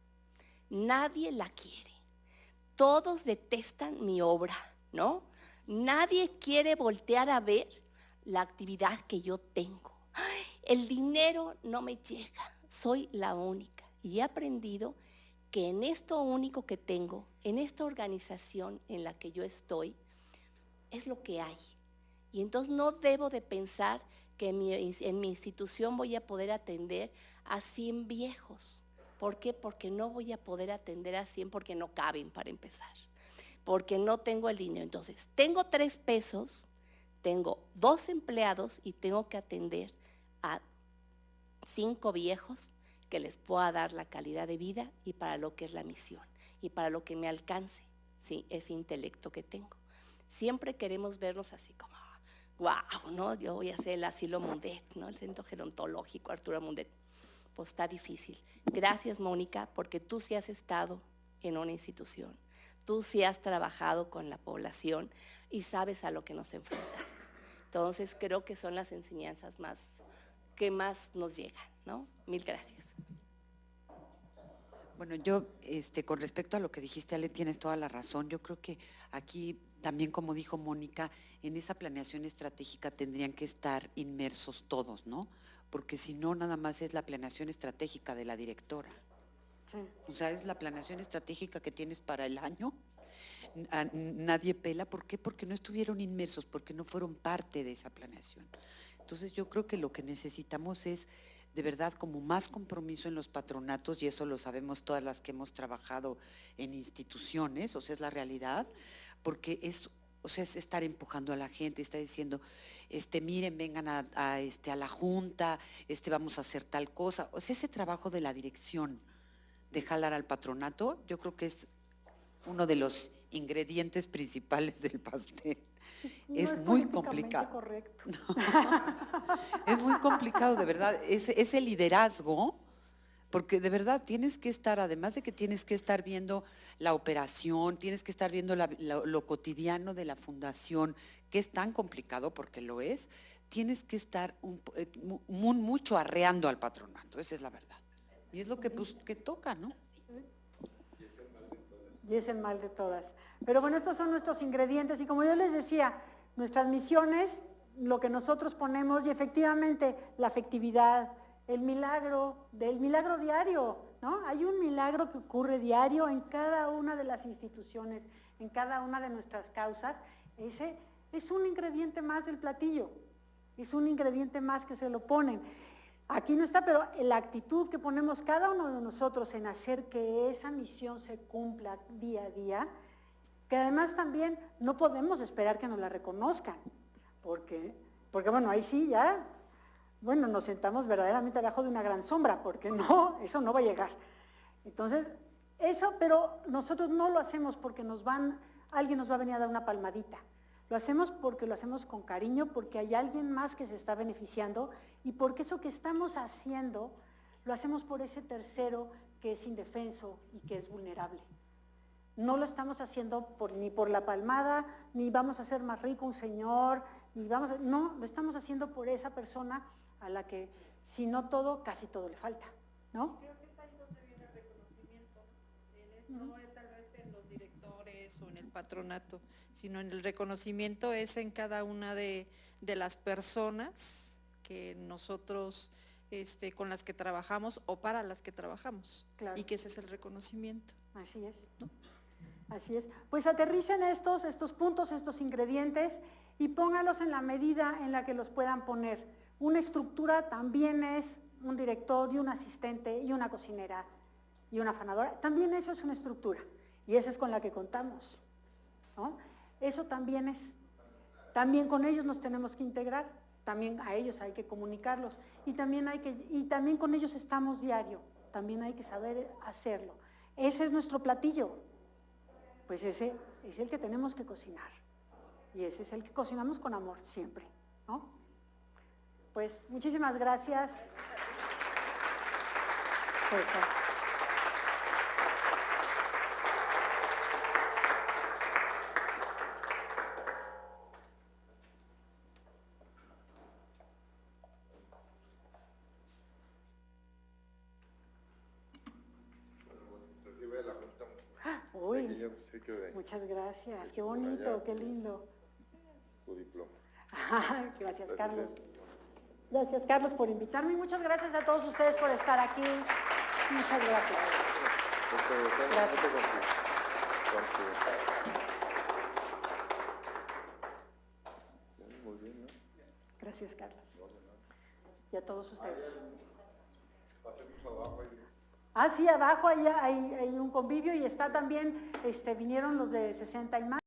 Nadie la quiere. Todos detestan mi obra, ¿no? Nadie quiere voltear a ver la actividad que yo tengo. El dinero no me llega, soy la única. Y he aprendido que en esto único que tengo, en esta organización en la que yo estoy, es lo que hay. Y entonces no debo de pensar que en mi institución voy a poder atender a 100 viejos. ¿Por qué? Porque no voy a poder atender a 100 porque no caben para empezar. Porque no tengo el dinero. Entonces, tengo 3 pesos, tengo 2 empleados y tengo que atender a 5 viejos que les pueda dar la calidad de vida y para lo que es la misión y para lo que me alcance, ¿sí? Ese intelecto que tengo. Siempre queremos vernos así como, wow, ¿no? Yo voy a hacer el asilo Mundet, ¿no? El centro gerontológico Arturo Mundet. Pues está difícil. Gracias, Mónica, porque tú sí has estado en una institución, tú sí has trabajado con la población y sabes a lo que nos enfrentamos. Entonces, creo que son las enseñanzas que más nos llegan, ¿no? Mil gracias. Bueno, yo, con respecto a lo que dijiste, Ale, tienes toda la razón. Yo creo que aquí también, como dijo Mónica, en esa planeación estratégica tendrían que estar inmersos todos, ¿no? Porque si no, nada más es la planeación estratégica de la directora. Sí. O sea, es la planeación estratégica que tienes para el año. Nadie pela. ¿Por qué? Porque no estuvieron inmersos, porque no fueron parte de esa planeación. Entonces, yo creo que lo que necesitamos es de verdad como más compromiso en los patronatos, y eso lo sabemos todas las que hemos trabajado en instituciones, o sea, es la realidad, porque es estar empujando a la gente, está diciendo, miren, vengan a la junta, vamos a hacer tal cosa. O sea, ese trabajo de la dirección, de jalar al patronato, yo creo que es uno de los ingredientes principales del pastel. No es muy políticamente complicado. Correcto. No, es muy complicado, de verdad. Ese liderazgo, porque de verdad tienes que estar, además de que tienes que estar viendo la operación, tienes que estar viendo lo cotidiano de la fundación, que es tan complicado porque lo es, tienes que estar mucho arreando al patronato, esa es la verdad. Y es lo que, pues, que toca, ¿no? Y es el mal de todas. Pero bueno, estos son nuestros ingredientes y como yo les decía, nuestras misiones, lo que nosotros ponemos y efectivamente la afectividad, el milagro diario, ¿no? Hay un milagro que ocurre diario en cada una de las instituciones, en cada una de nuestras causas. Ese es un ingrediente más del platillo, es un ingrediente más que se lo ponen. Aquí no está, pero la actitud que ponemos cada uno de nosotros en hacer que esa misión se cumpla día a día, que además también no podemos esperar que nos la reconozcan, porque bueno, ahí sí ya, bueno, nos sentamos verdaderamente abajo de una gran sombra, porque no, eso no va a llegar. Entonces, eso, pero nosotros no lo hacemos porque alguien nos va a venir a dar una palmadita. Lo hacemos porque lo hacemos con cariño, porque hay alguien más que se está beneficiando y porque eso que estamos haciendo, lo hacemos por ese tercero que es indefenso y que es vulnerable. No lo estamos haciendo ni por la palmada, ni vamos a hacer más rico un señor, no, lo estamos haciendo por esa persona a la que, si no todo, casi todo le falta, ¿no? Creo que es ahí donde viene el reconocimiento, no tal vez en los directores o en el patronato, sino en el reconocimiento es en cada una de las personas que nosotros, con las que trabajamos o para las que trabajamos, Claro. y que ese es el reconocimiento. Así es, ¿no? Así es. Pues aterricen estos puntos, estos ingredientes y póngalos en la medida en la que los puedan poner. Una estructura también es un director y un asistente y una cocinera y una afanadora. También eso es una estructura y esa es con la que contamos, ¿no? Eso también es. También con ellos nos tenemos que integrar, también a ellos hay que comunicarlos y también con ellos estamos diario, también hay que saber hacerlo. Ese es nuestro platillo, pues ese es el que tenemos que cocinar y ese es el que cocinamos con amor siempre, ¿no? Pues muchísimas gracias. Pues, Recibe la Junta. uy, Pequeño obsequio de muchas gracias, qué bonito, qué lindo. tu diploma. Gracias, Carlos. Gracias, Carlos, por invitarme y muchas gracias a todos ustedes por estar aquí. Muchas gracias. Gracias. Muy bien, ¿no? Gracias, Carlos. Y a todos ustedes. Hacemos abajo ahí. Ah, sí, abajo hay un convivio y está también, vinieron los de 60 y más.